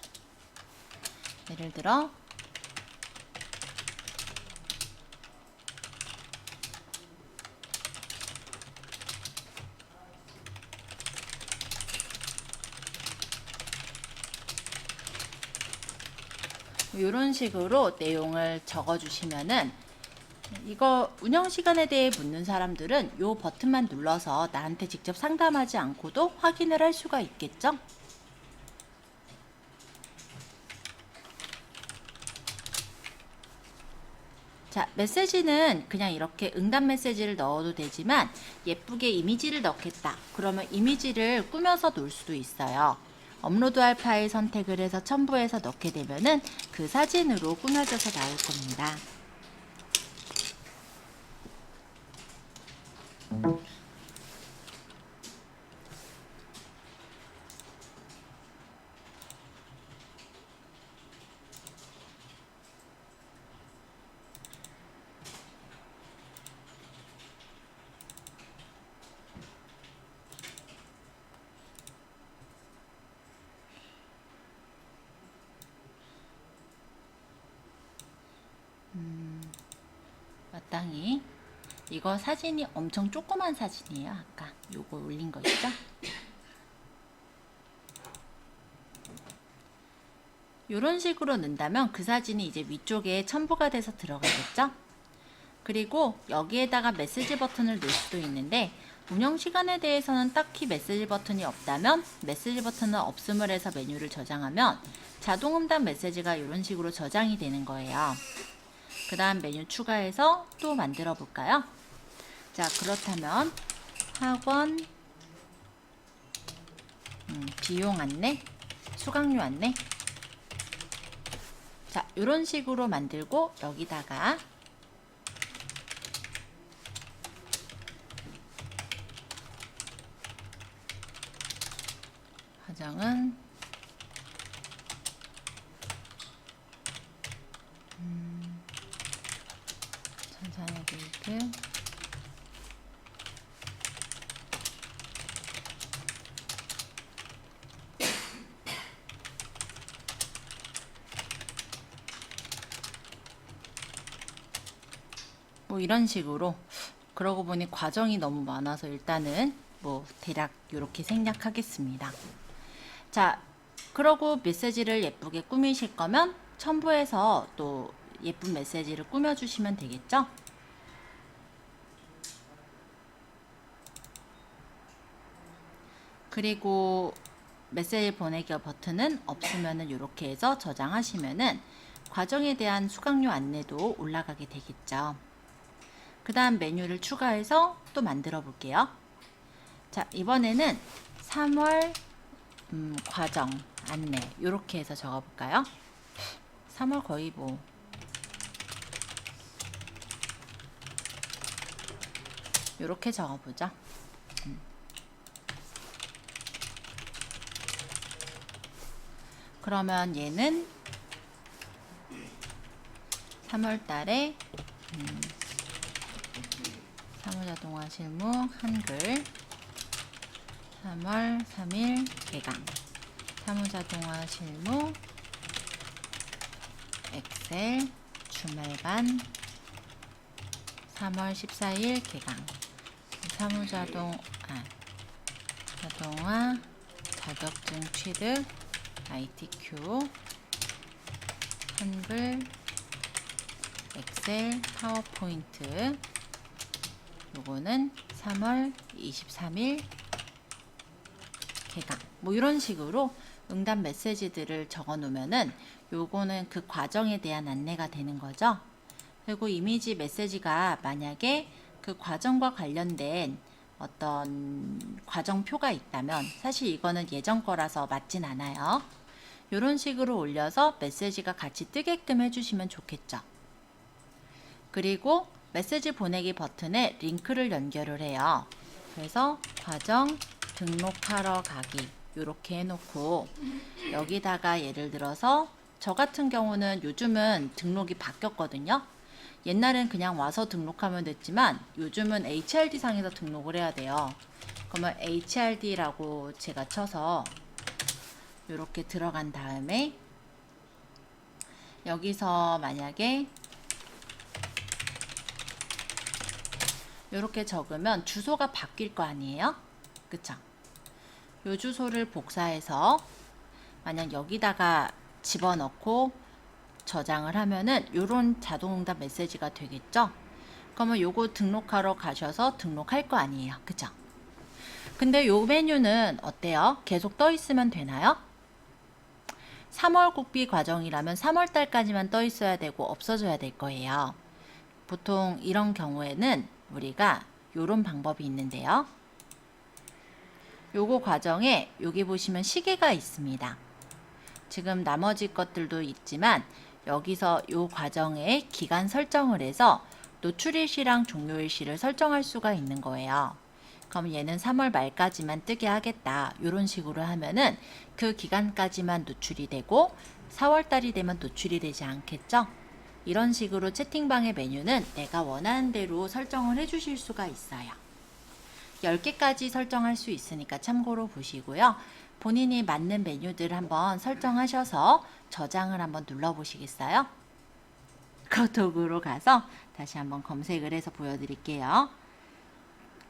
예를 들어 이런 식으로 내용을 적어 주시면은 이거 운영 시간에 대해 묻는 사람들은 이 버튼만 눌러서 나한테 직접 상담하지 않고도 확인을 할 수가 있겠죠? 자, 메시지는 그냥 이렇게 응답 메시지를 넣어도 되지만 예쁘게 이미지를 넣겠다. 그러면 이미지를 꾸며서 놓을 수도 있어요. 업로드할 파일 선택을 해서 첨부해서 넣게 되면은 그 사진으로 꾸며져서 나올 겁니다. 마땅히 이거 사진이 엄청 조그만 사진이에요. 아까 요거 올린 거 있죠? 이런 식으로 넣는다면 그 사진이 이제 위쪽에 첨부가 돼서 들어가겠죠? 그리고 여기에다가 메시지 버튼을 넣을 수도 있는데 운영 시간에 대해서는 딱히 메시지 버튼이 없다면 메시지 버튼은 없음을 해서 메뉴를 저장하면 자동 응답 메시지가 이런 식으로 저장이 되는 거예요. 그 다음 메뉴 추가해서 또 만들어 볼까요? 자, 그렇다면 학원 비용 안내, 수강료 안내. 자, 이런 식으로 만들고 여기다가 과정은 전산의 데이트 뭐 이런 식으로. 그러고 보니 과정이 너무 많아서 일단은 뭐 대략 이렇게 생략하겠습니다. 자, 그러고 메시지를 예쁘게 꾸미실 거면 첨부해서 또 예쁜 메시지를 꾸며주시면 되겠죠? 그리고 메시지 보내기 버튼은 없으면은 이렇게 해서 저장하시면은 과정에 대한 수강료 안내도 올라가게 되겠죠. 그 다음 메뉴를 추가해서 또 만들어 볼게요. 자, 이번에는 3월 과정 안내 이렇게 해서 적어 볼까요? 3월 거의 뭐 이렇게 적어 보죠. 그러면 얘는 3월 달에 사무자동화 실무 한글 3월 3일 개강 사무자동화 실무 엑셀 주말반 3월 14일 개강 자동화 자격증 취득 ITQ 한글 엑셀 파워포인트 요거는 3월 23일 개강 뭐 이런 식으로 응답 메시지들을 적어 놓으면은 요거는 그 과정에 대한 안내가 되는 거죠. 그리고 이미지 메시지가 만약에 그 과정과 관련된 어떤 과정표가 있다면 사실 이거는 예전 거라서 맞진 않아요. 이런 식으로 올려서 메시지가 같이 뜨게끔 해주시면 좋겠죠. 그리고 메시지 보내기 버튼에 링크를 연결을 해요. 그래서 과정 등록하러 가기 이렇게 해놓고 여기다가 예를 들어서 저 같은 경우는 요즘은 등록이 바뀌었거든요. 옛날엔 그냥 와서 등록하면 됐지만 요즘은 HRD 상에서 등록을 해야 돼요. 그러면 HRD라고 제가 쳐서 이렇게 들어간 다음에 여기서 만약에 이렇게 적으면 주소가 바뀔 거 아니에요? 그쵸? 요 주소를 복사해서 만약 여기다가 집어넣고 저장을 하면은 요런 자동응답 메시지가 되겠죠. 그러면 요거 등록하러 가셔서 등록할 거 아니에요. 그죠? 근데 요 메뉴는 어때요? 계속 떠 있으면 되나요? 3월 국비 과정이라면 3월 달까지만 떠 있어야 되고 없어져야 될 거예요. 보통 이런 경우에는 우리가 요런 방법이 있는데요. 요거 과정에 여기 보시면 시계가 있습니다. 지금 나머지 것들도 있지만 여기서 요 과정에 기간 설정을 해서 노출일시랑 종료일시를 설정할 수가 있는 거예요. 그럼 얘는 3월 말까지만 뜨게 하겠다. 이런 식으로 하면은 그 기간까지만 노출이 되고 4월 달이 되면 노출이 되지 않겠죠? 이런 식으로 채팅방의 메뉴는 내가 원하는 대로 설정을 해 주실 수가 있어요. 10개까지 설정할 수 있으니까 참고로 보시고요. 본인이 맞는 메뉴들을 한번 설정하셔서 저장을 한번 눌러 보시겠어요? 카카오톡으로 가서 다시 한번 검색을 해서 보여드릴게요.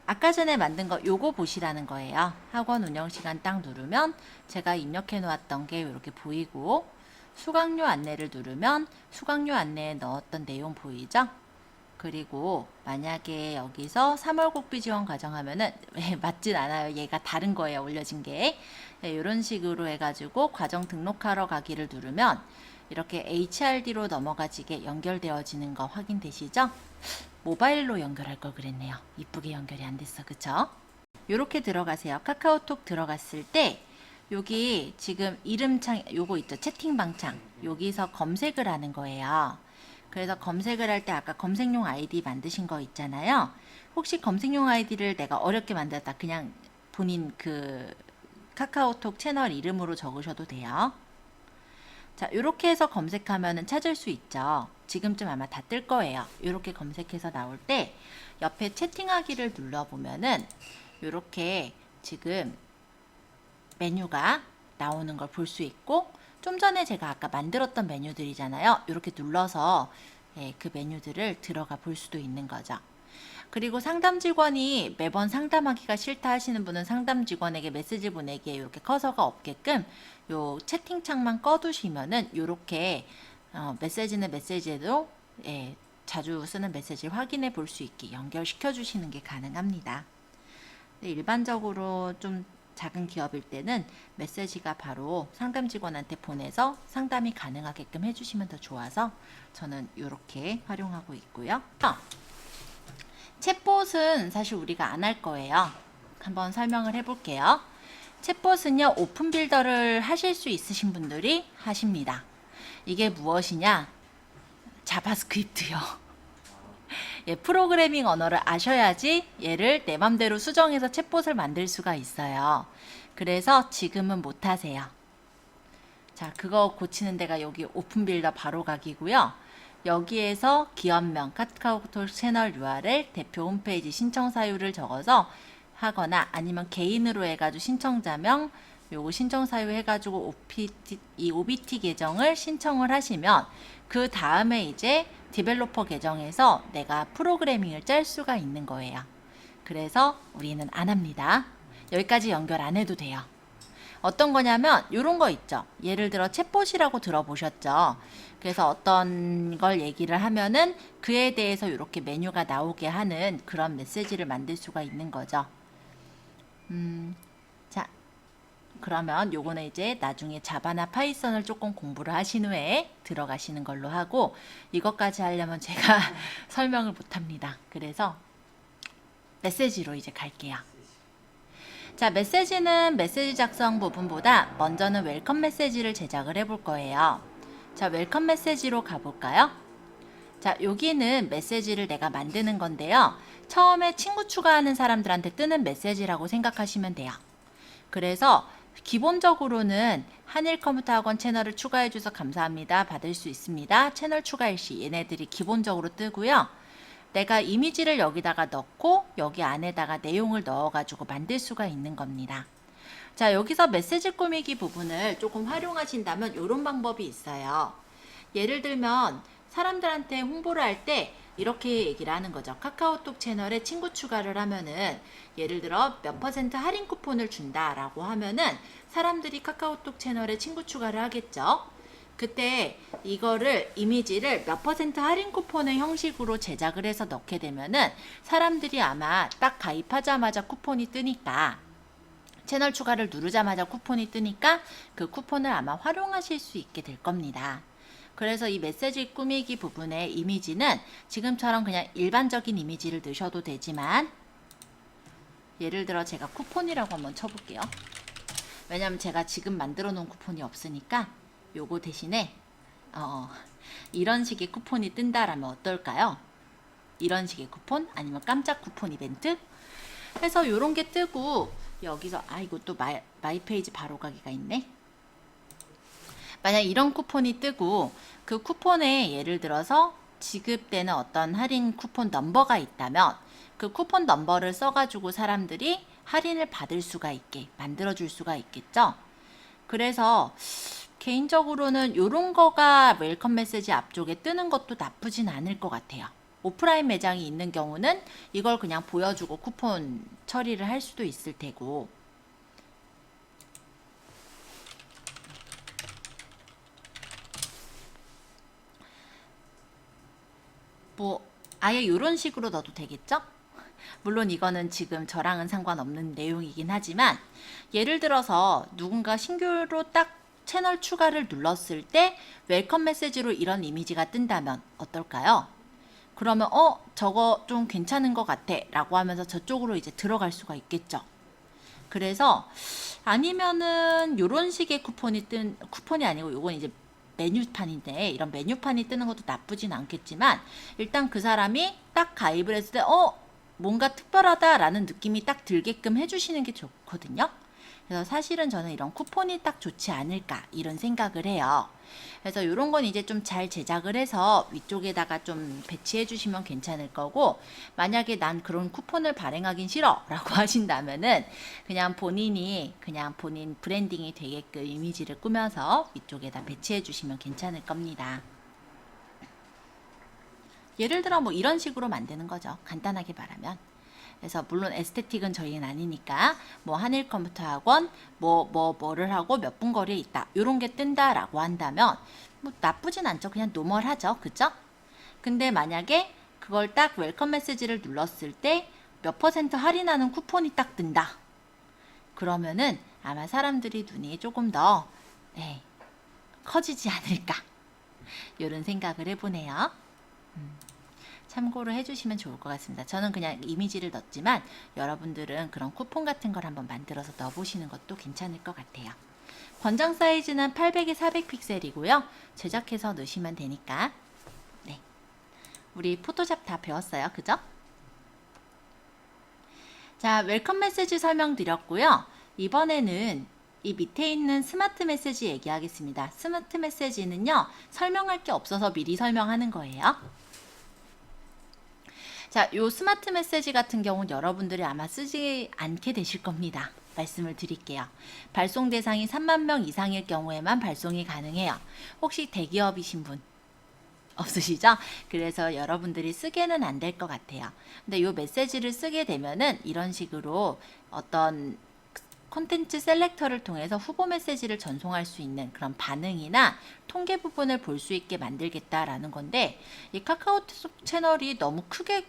아까 전에 만든 거 요거 보시라는 거예요. 학원 운영 시간 딱 누르면 제가 입력해 놓았던 게 이렇게 보이고, 수강료 안내를 누르면 수강료 안내에 넣었던 내용 보이죠? 그리고 만약에 여기서 3월 국비 지원 과정 하면은 맞진 않아요. 얘가 다른 거예요. 올려진 게. 네, 이런 식으로 해가지고 과정 등록하러 가기를 누르면 이렇게 HRD로 넘어가지게 연결되어지는 거 확인되시죠? 모바일로 연결할 걸 그랬네요. 이쁘게 연결이 안 됐어. 그쵸? 요렇게 들어가세요. 카카오톡 들어갔을 때 여기 지금 이름창 요거 있죠? 채팅방 창. 여기서 검색을 하는 거예요. 그래서 검색을 할 때 아까 검색용 아이디 만드신 거 있잖아요. 혹시 검색용 아이디를 내가 어렵게 만들었다. 그냥 본인 그 카카오톡 채널 이름으로 적으셔도 돼요. 자, 이렇게 해서 검색하면은 찾을 수 있죠. 지금쯤 아마 다 뜰 거예요. 이렇게 검색해서 나올 때 옆에 채팅하기를 눌러보면은 이렇게 지금 메뉴가 나오는 걸 볼 수 있고, 좀 전에 제가 아까 만들었던 메뉴들이잖아요. 이렇게 눌러서 그 메뉴들을 들어가 볼 수도 있는 거죠. 그리고 상담 직원이 매번 상담하기가 싫다 하시는 분은 상담 직원에게 메시지 보내기에 이렇게 커서가 없게끔 요 채팅창만 꺼두시면은 이렇게 메시지는 메시지에도 자주 쓰는 메시지를 확인해 볼 수 있게 연결시켜 주시는 게 가능합니다. 일반적으로 좀 작은 기업일 때는 메시지가 바로 상담 직원한테 보내서 상담이 가능하게끔 해주시면 더 좋아서 저는 이렇게 활용하고 있고요. 챗봇은 사실 우리가 안 할 거예요. 한번 설명을 해볼게요. 챗봇은요, 오픈 빌더를 하실 수 있으신 분들이 하십니다. 이게 무엇이냐? 자바스크립트요. 프로그래밍 언어를 아셔야지 얘를 내 맘대로 수정해서 챗봇을 만들 수가 있어요. 그래서 지금은 못하세요. 자, 그거 고치는 데가 여기 오픈빌더 바로 가기고요. 여기에서 기업명, 카카오톡 채널 URL, 대표 홈페이지 신청 사유를 적어서 하거나 아니면 개인으로 해가지고 신청자명, 요거 신청 사유 해가지고 이 OBT 계정을 신청을 하시면 그 다음에 이제 디벨로퍼 계정에서 내가 프로그래밍을 짤 수가 있는 거예요. 그래서 우리는 안 합니다. 여기까지 연결 안 해도 돼요. 어떤 거냐면 이런 거 있죠. 예를 들어 챗봇이라고 들어보셨죠. 그래서 어떤 걸 얘기를 하면은 그에 대해서 이렇게 메뉴가 나오게 하는 그런 메시지를 만들 수가 있는 거죠. 자, 그러면 요거는 이제 나중에 자바나 파이썬을 조금 공부를 하신 후에 들어가시는 걸로 하고, 이것까지 하려면 제가 설명을 못 합니다. 그래서 메시지로 이제 갈게요. 자, 메시지는 메시지 작성 부분보다 먼저는 웰컴 메시지를 제작을 해볼 거예요. 자, 웰컴 메시지로 가볼까요? 자, 여기는 메시지를 내가 만드는 건데요. 처음에 친구 추가하는 사람들한테 뜨는 메시지라고 생각하시면 돼요. 그래서 기본적으로는 한일컴퓨터학원 채널을 추가해 주셔서 감사합니다. 받을 수 있습니다. 채널 추가일 시 얘네들이 기본적으로 뜨고요. 내가 이미지를 여기다가 넣고 여기 안에다가 내용을 넣어가지고 만들 수가 있는 겁니다. 자, 여기서 메시지 꾸미기 부분을 조금 활용하신다면 이런 방법이 있어요. 예를 들면 사람들한테 홍보를 할 때 이렇게 얘기를 하는 거죠. 카카오톡 채널에 친구 추가를 하면은 예를 들어 몇 % 할인 쿠폰을 준다라고 하면은 사람들이 카카오톡 채널에 친구 추가를 하겠죠. 그때 이거를 이미지를 몇 퍼센트 할인 쿠폰의 형식으로 제작을 해서 넣게 되면은 사람들이 아마 딱 가입하자마자 쿠폰이 뜨니까 채널 추가를 누르자마자 쿠폰이 뜨니까 그 쿠폰을 아마 활용하실 수 있게 될 겁니다. 그래서 이 메시지 꾸미기 부분의 이미지는 지금처럼 그냥 일반적인 이미지를 넣으셔도 되지만 예를 들어 제가 쿠폰이라고 한번 쳐볼게요. 왜냐면 제가 지금 만들어 놓은 쿠폰이 없으니까 요거 대신에 이런 식의 쿠폰이 뜬다라면 어떨까요? 이런 식의 쿠폰 아니면 깜짝 쿠폰 이벤트 해서 요런 게 뜨고 여기서 이것도 마이 페이지 바로 가기가 있네. 만약 이런 쿠폰이 뜨고 그 쿠폰에 예를 들어서 지급되는 어떤 할인 쿠폰 넘버가 있다면 그 쿠폰 넘버를 써가지고 사람들이 할인을 받을 수가 있게 만들어줄 수가 있겠죠. 그래서 개인적으로는 이런 거가 웰컴 메시지 앞쪽에 뜨는 것도 나쁘진 않을 것 같아요. 오프라인 매장이 있는 경우는 이걸 그냥 보여주고 쿠폰 처리를 할 수도 있을 테고 뭐 아예 이런 식으로 넣어도 되겠죠? 물론 이거는 지금 저랑은 상관없는 내용이긴 하지만 예를 들어서 누군가 신규로 딱 채널 추가를 눌렀을 때 웰컴 메시지로 이런 이미지가 뜬다면 어떨까요? 그러면 저거 좀 괜찮은 것 같아 라고 하면서 저쪽으로 이제 들어갈 수가 있겠죠. 그래서 아니면은 요런 식의 쿠폰이 아니고 요건 이제 메뉴판인데 이런 메뉴판이 뜨는 것도 나쁘진 않겠지만 일단 그 사람이 딱 가입을 했을 때 뭔가 특별하다라는 느낌이 딱 들게끔 해주시는 게 좋거든요. 그래서 사실은 저는 이런 쿠폰이 딱 좋지 않을까 이런 생각을 해요. 그래서 이런 건 이제 좀 잘 제작을 해서 위쪽에다가 좀 배치해 주시면 괜찮을 거고 만약에 난 그런 쿠폰을 발행하긴 싫어 라고 하신다면은 그냥 본인 브랜딩이 되게끔 이미지를 꾸며서 위쪽에다 배치해 주시면 괜찮을 겁니다. 예를 들어 뭐 이런 식으로 만드는 거죠. 간단하게 말하면. 그래서 물론 에스테틱은 저희는 아니니까 뭐 한일 컴퓨터 학원 뭐를 하고 몇 분 거리에 있다 요런 게 뜬다라고 한다면 뭐 나쁘진 않죠. 그냥 노멀하죠. 그죠? 근데 만약에 그걸 딱 웰컴 메시지를 눌렀을 때 몇 퍼센트 할인하는 쿠폰이 딱 뜬다. 그러면은 아마 사람들이 눈이 조금 더 커지지 않을까 요런 생각을 해보네요. 참고를 해주시면 좋을 것 같습니다. 저는 그냥 이미지를 넣었지만 여러분들은 그런 쿠폰 같은 걸 한번 만들어서 넣어보시는 것도 괜찮을 것 같아요. 권장 사이즈는 800에 400픽셀이고요. 제작해서 넣으시면 되니까. 네, 우리 포토샵 다 배웠어요. 그죠? 자, 웰컴 메시지 설명드렸고요. 이번에는 이 밑에 있는 스마트 메시지 얘기하겠습니다. 스마트 메시지는요. 설명할 게 없어서 미리 설명하는 거예요. 자, 요 스마트 메시지 같은 경우는 여러분들이 아마 쓰지 않게 되실 겁니다. 말씀을 드릴게요. 발송 대상이 3만 명 이상일 경우에만 발송이 가능해요. 혹시 대기업이신 분 없으시죠? 그래서 여러분들이 쓰게는 안 될 것 같아요. 근데 요 메시지를 쓰게 되면은 이런 식으로 어떤 콘텐츠 셀렉터를 통해서 후보 메시지를 전송할 수 있는 그런 반응이나 통계 부분을 볼 수 있게 만들겠다라는 건데 이 카카오톡 채널이 너무 크게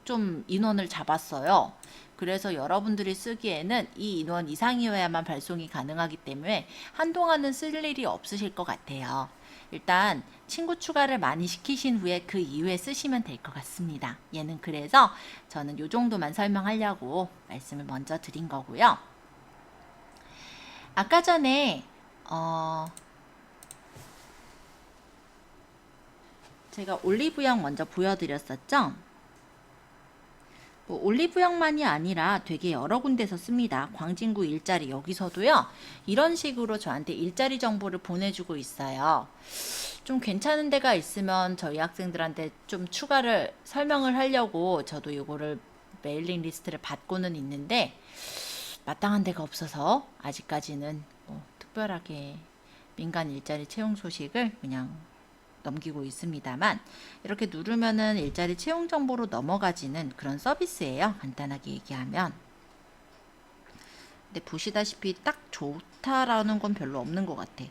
좀 인원을 잡았어요. 그래서 여러분들이 쓰기에는 이 인원 이상이어야만 발송이 가능하기 때문에 한동안은 쓸 일이 없으실 것 같아요. 일단 친구 추가를 많이 시키신 후에 그 이후에 쓰시면 될 것 같습니다. 얘는 그래서 저는 요 정도만 설명하려고 말씀을 먼저 드린 거고요. 아까 전에 제가 올리브영 먼저 보여드렸었죠? 뭐 올리브영만이 아니라 되게 여러 군데서 씁니다. 광진구 일자리 여기서도요. 이런 식으로 저한테 일자리 정보를 보내주고 있어요. 좀 괜찮은 데가 있으면 저희 학생들한테 좀 추가를 설명을 하려고 저도 이거를 메일링 리스트를 받고는 있는데 마땅한 데가 없어서 아직까지는 뭐 특별하게 민간 일자리 채용 소식을 그냥 넘기고 있습니다만 이렇게 누르면은 일자리 채용 정보로 넘어가지는 그런 서비스예요. 간단하게 얘기하면. 근데 보시다시피 딱 좋다라는 건 별로 없는 것 같아.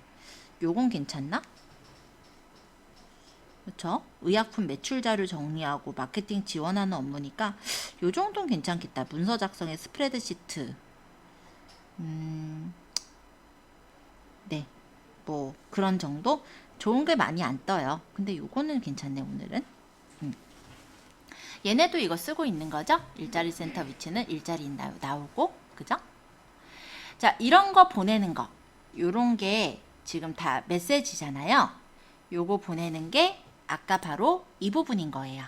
요건 괜찮나? 그렇죠? 의약품 매출 자료 정리하고 마케팅 지원하는 업무니까 요 정도는 괜찮겠다. 문서 작성에 스프레드시트. 네. 뭐 그런 정도? 좋은 게 많이 안 떠요. 근데 요거는 괜찮네 오늘은. 얘네도 이거 쓰고 있는 거죠? 일자리 센터 위치는 일자리 나오고, 그죠? 자, 이런 거 보내는 거. 요런 게 지금 다 메시지잖아요. 요거 보내는 게 아까 바로 이 부분인 거예요.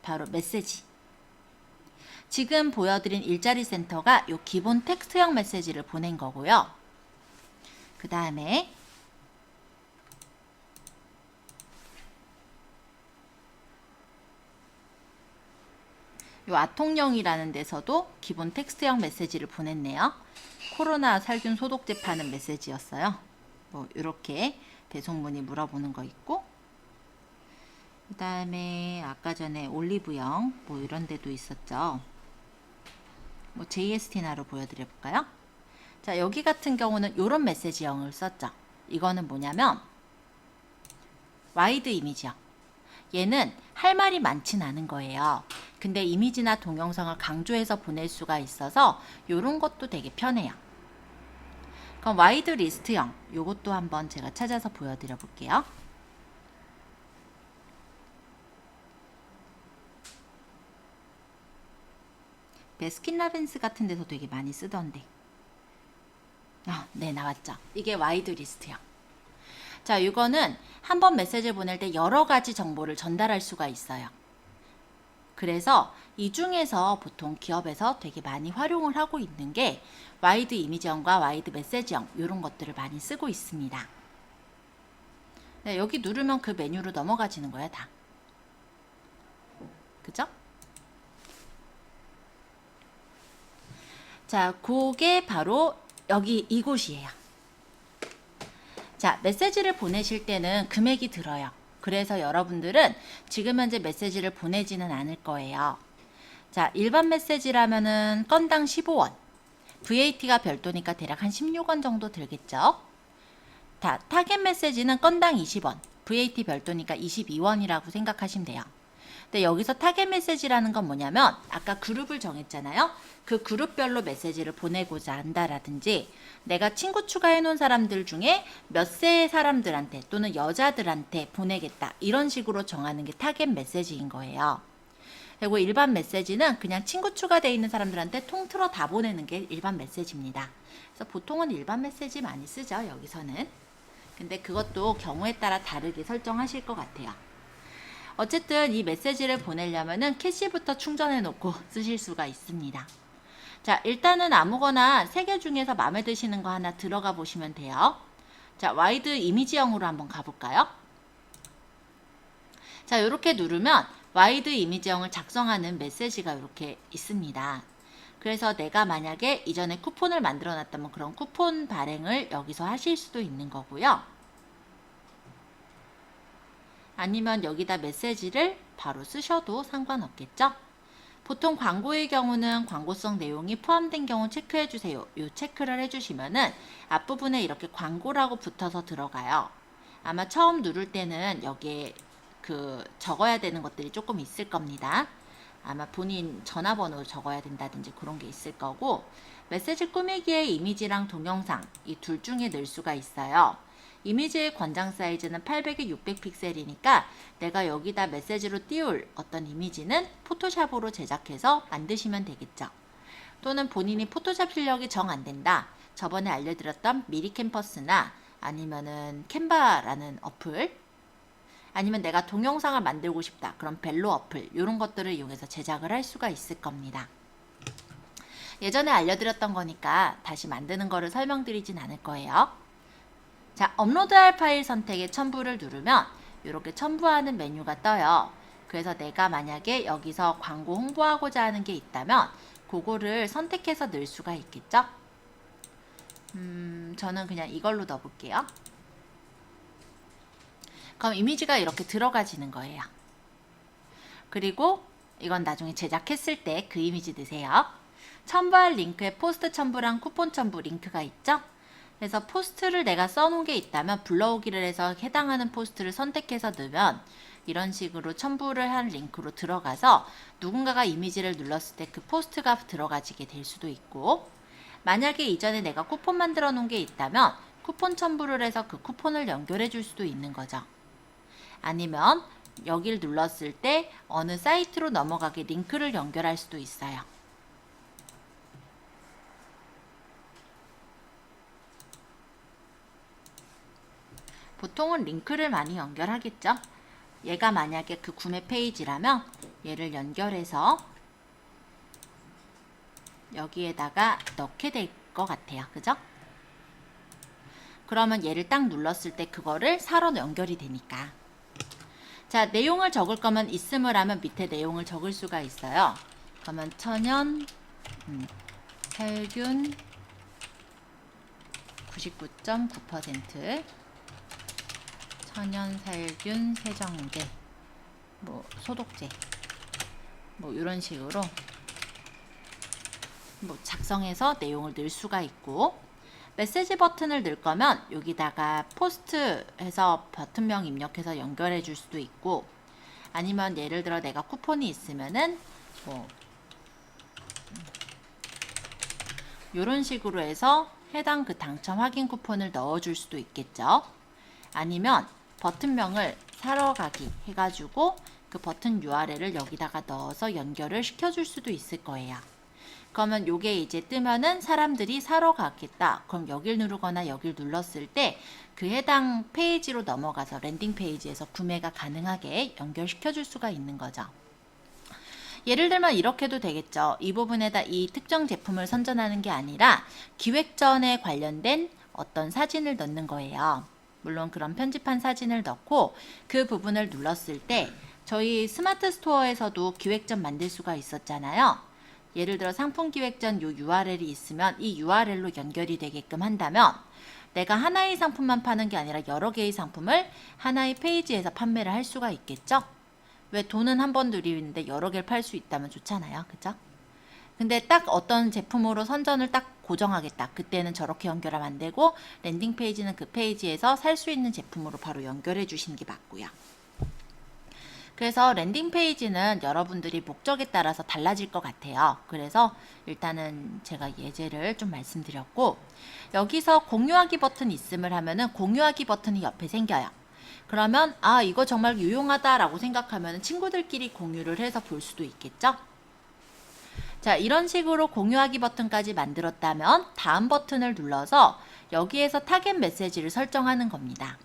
바로 메시지. 지금 보여드린 일자리 센터가 요 기본 텍스트형 메시지를 보낸 거고요. 그 다음에 요 아통령이라는 데서도 기본 텍스트형 메시지를 보냈네요. 코로나 살균 소독제 파는 메시지였어요. 뭐 이렇게 배송문의 물어보는 거 있고, 그 다음에 아까 전에 올리브영 뭐 이런 데도 있었죠. 뭐 JST나로 보여드려 볼까요? 자, 여기 같은 경우는 이런 메시지형을 썼죠. 이거는 뭐냐면 와이드 이미지형. 얘는 할 말이 많진 않은 거예요. 근데 이미지나 동영상을 강조해서 보낼 수가 있어서 이런 것도 되게 편해요. 그럼 와이드 리스트형, 요것도 한번 제가 찾아서 보여드려 볼게요. 베스킨라빈스 같은 데서 되게 많이 쓰던데. 네, 나왔죠. 이게 와이드 리스트형. 자, 이거는 한번 메시지를 보낼 때 여러 가지 정보를 전달할 수가 있어요. 그래서 이 중에서 보통 기업에서 되게 많이 활용을 하고 있는 게 와이드 이미지형과 와이드 메시지형 이런 것들을 많이 쓰고 있습니다. 네, 여기 누르면 그 메뉴로 넘어가지는 거예요, 다. 그죠? 자, 그게 바로 여기 이곳이에요. 자, 메시지를 보내실 때는 금액이 들어요. 그래서 여러분들은 지금 현재 메시지를 보내지는 않을 거예요. 자, 일반 메시지라면은 건당 15원. VAT가 별도니까 대략 한 16원 정도 들겠죠. 타겟 메시지는 건당 20원. VAT 별도니까 22원이라고 생각하시면 돼요. 근데 여기서 타겟 메시지라는 건 뭐냐면 아까 그룹을 정했잖아요. 그 그룹별로 메시지를 보내고자 한다라든지 내가 친구 추가해 놓은 사람들 중에 몇 세의 사람들한테 또는 여자들한테 보내겠다 이런 식으로 정하는 게 타겟 메시지인 거예요. 그리고 일반 메시지는 그냥 친구 추가되어 있는 사람들한테 통틀어 다 보내는 게 일반 메시지입니다. 그래서 보통은 일반 메시지 많이 쓰죠, 여기서는. 근데 그것도 경우에 따라 다르게 설정하실 것 같아요. 어쨌든 이 메시지를 보내려면은 캐시부터 충전해 놓고 쓰실 수가 있습니다. 자, 일단은 아무거나 3개 중에서 마음에 드시는 거 하나 들어가 보시면 돼요. 자, 와이드 이미지형으로 한번 가볼까요? 자, 이렇게 누르면 와이드 이미지형을 작성하는 메시지가 이렇게 있습니다. 그래서 내가 만약에 이전에 쿠폰을 만들어 놨다면 그런 쿠폰 발행을 여기서 하실 수도 있는 거고요. 아니면 여기다 메시지를 바로 쓰셔도 상관없겠죠? 보통 광고의 경우는 광고성 내용이 포함된 경우 체크해 주세요. 이 체크를 해주시면은 앞부분에 이렇게 광고라고 붙어서 들어가요. 아마 처음 누를 때는 여기에 적어야 되는 것들이 조금 있을 겁니다. 아마 본인 전화번호 적어야 된다든지 그런 게 있을 거고, 메시지 꾸미기에 이미지랑 동영상 이 둘 중에 넣을 수가 있어요. 이미지의 권장 사이즈는 800에 600 픽셀이니까 내가 여기다 메시지로 띄울 어떤 이미지는 포토샵으로 제작해서 만드시면 되겠죠. 또는 본인이 포토샵 실력이 정 안 된다. 저번에 알려드렸던 미리 캠퍼스나 아니면은 캔바라는 어플, 아니면 내가 동영상을 만들고 싶다. 그럼 벨로 어플 이런 것들을 이용해서 제작을 할 수가 있을 겁니다. 예전에 알려드렸던 거니까 다시 만드는 거를 설명드리진 않을 거예요. 자, 업로드할 파일 선택에 첨부를 누르면 이렇게 첨부하는 메뉴가 떠요. 그래서 내가 만약에 여기서 광고 홍보하고자 하는 게 있다면 그거를 선택해서 넣을 수가 있겠죠? 저는 그냥 이걸로 넣어볼게요. 그럼 이미지가 이렇게 들어가지는 거예요. 그리고 이건 나중에 제작했을 때 그 이미지 넣으세요. 첨부할 링크에 포스트 첨부랑 쿠폰 첨부 링크가 있죠? 그래서 포스트를 내가 써놓은 게 있다면 불러오기를 해서 해당하는 포스트를 선택해서 넣으면 이런 식으로 첨부를 한 링크로 들어가서 누군가가 이미지를 눌렀을 때 그 포스트가 들어가지게 될 수도 있고, 만약에 이전에 내가 쿠폰 만들어 놓은 게 있다면 쿠폰 첨부를 해서 그 쿠폰을 연결해 줄 수도 있는 거죠. 아니면 여기를 눌렀을 때 어느 사이트로 넘어가게 링크를 연결할 수도 있어요. 보통은 링크를 많이 연결하겠죠. 얘가 만약에 그 구매 페이지라면 얘를 연결해서 여기에다가 넣게 될 것 같아요. 그죠? 그러면 얘를 딱 눌렀을 때 그거를 사로 연결이 되니까. 자, 내용을 적을 거면 있음을 하면 밑에 내용을 적을 수가 있어요. 그러면 천연 살균 99.9%, 천연 살균 세정제, 뭐 소독제, 뭐 이런 식으로 뭐 작성해서 내용을 넣을 수가 있고, 메시지 버튼을 넣을 거면 여기다가 포스트 해서 버튼명 입력해서 연결해 줄 수도 있고, 아니면 예를 들어 내가 쿠폰이 있으면은 뭐 이런 식으로 해서 해당 그 당첨 확인 쿠폰을 넣어 줄 수도 있겠죠. 아니면 버튼명을 사러 가기 해가지고 그 버튼 URL을 여기다가 넣어서 연결을 시켜줄 수도 있을 거예요. 그러면 요게 이제 뜨면은 사람들이 사러 가겠다. 그럼 여길 누르거나 여길 눌렀을 때 그 해당 페이지로 넘어가서 랜딩 페이지에서 구매가 가능하게 연결시켜 줄 수가 있는 거죠. 예를 들면 이렇게도 되겠죠. 이 부분에다 이 특정 제품을 선전하는 게 아니라 기획전에 관련된 어떤 사진을 넣는 거예요. 물론 그런 편집한 사진을 넣고 그 부분을 눌렀을 때 저희 스마트 스토어에서도 기획전 만들 수가 있었잖아요. 예를 들어 상품 기획전 요 URL이 있으면 이 URL로 연결이 되게끔 한다면 내가 하나의 상품만 파는 게 아니라 여러 개의 상품을 하나의 페이지에서 판매를 할 수가 있겠죠? 왜 돈은 한 번 들이는데 여러 개를 팔 수 있다면 좋잖아요. 그죠? 근데 딱 어떤 제품으로 선전을 딱 고정하겠다. 그때는 저렇게 연결하면 안 되고 랜딩 페이지는 그 페이지에서 살 수 있는 제품으로 바로 연결해 주시는 게 맞고요. 그래서 랜딩 페이지는 여러분들이 목적에 따라서 달라질 것 같아요. 그래서 일단은 제가 예제를 좀 말씀드렸고, 여기서 공유하기 버튼 있음을 하면은 공유하기 버튼이 옆에 생겨요. 그러면 아 이거 정말 유용하다라고 생각하면 친구들끼리 공유를 해서 볼 수도 있겠죠. 자, 이런 식으로 공유하기 버튼까지 만들었다면 다음 버튼을 눌러서 여기에서 타겟 메시지를 설정하는 겁니다.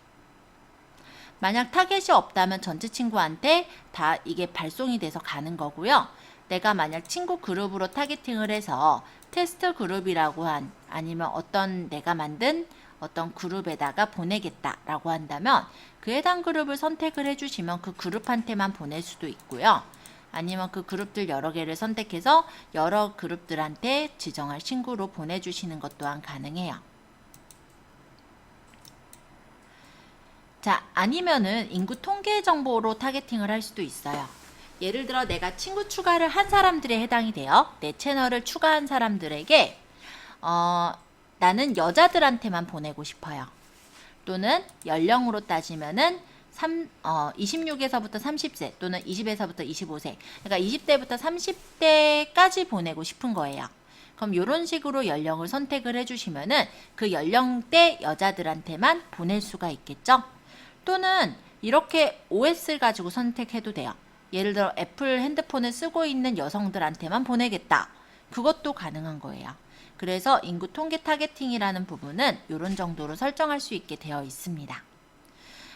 만약 타겟이 없다면 전체 친구한테 다 이게 발송이 돼서 가는 거고요. 내가 만약 친구 그룹으로 타겟팅을 해서 테스트 그룹이라고 아니면 어떤 내가 만든 어떤 그룹에다가 보내겠다라고 한다면 그 해당 그룹을 선택을 해주시면 그 그룹한테만 보낼 수도 있고요. 아니면 그 그룹들 여러 개를 선택해서 여러 그룹들한테 지정할 친구로 보내주시는 것 또한 가능해요. 자, 아니면은 인구 통계 정보로 타겟팅을 할 수도 있어요. 예를 들어 내가 친구 추가를 한 사람들에 해당이 돼요. 내 채널을 추가한 사람들에게 나는 여자들한테만 보내고 싶어요. 또는 연령으로 따지면은 26에서부터 30세 또는 20에서부터 25세, 그러니까 20대부터 30대까지 보내고 싶은 거예요. 그럼 이런 식으로 연령을 선택을 해주시면은 그 연령대 여자들한테만 보낼 수가 있겠죠. 또는 이렇게 OS를 가지고 선택해도 돼요. 예를 들어 애플 핸드폰을 쓰고 있는 여성들한테만 보내겠다. 그것도 가능한 거예요. 그래서 인구 통계 타겟팅이라는 부분은 이런 정도로 설정할 수 있게 되어 있습니다.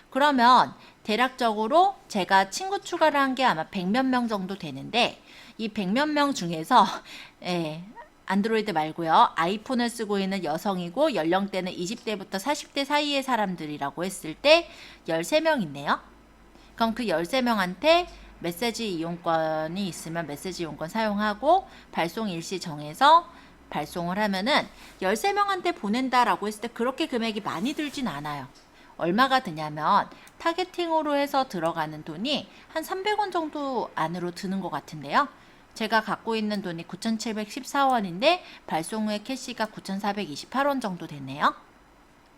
그러면 대략적으로 제가 친구 추가를 한 게 아마 100몇 명 정도 되는데 이 100몇 명 중에서 안드로이드 말고요. 아이폰을 쓰고 있는 여성이고 연령대는 20대부터 40대 사이의 사람들이라고 했을 때 13명 있네요. 그럼 그 13명한테 메시지 이용권이 있으면 메시지 이용권 사용하고 발송 일시 정해서 발송을 하면은 13명한테 보낸다라고 했을 때 그렇게 금액이 많이 들진 않아요. 얼마가 드냐면 타겟팅으로 해서 들어가는 돈이 한 300원 정도 안으로 드는 것 같은데요. 제가 갖고 있는 돈이 9,714원인데 발송 후에 캐시가 9,428원 정도 되네요.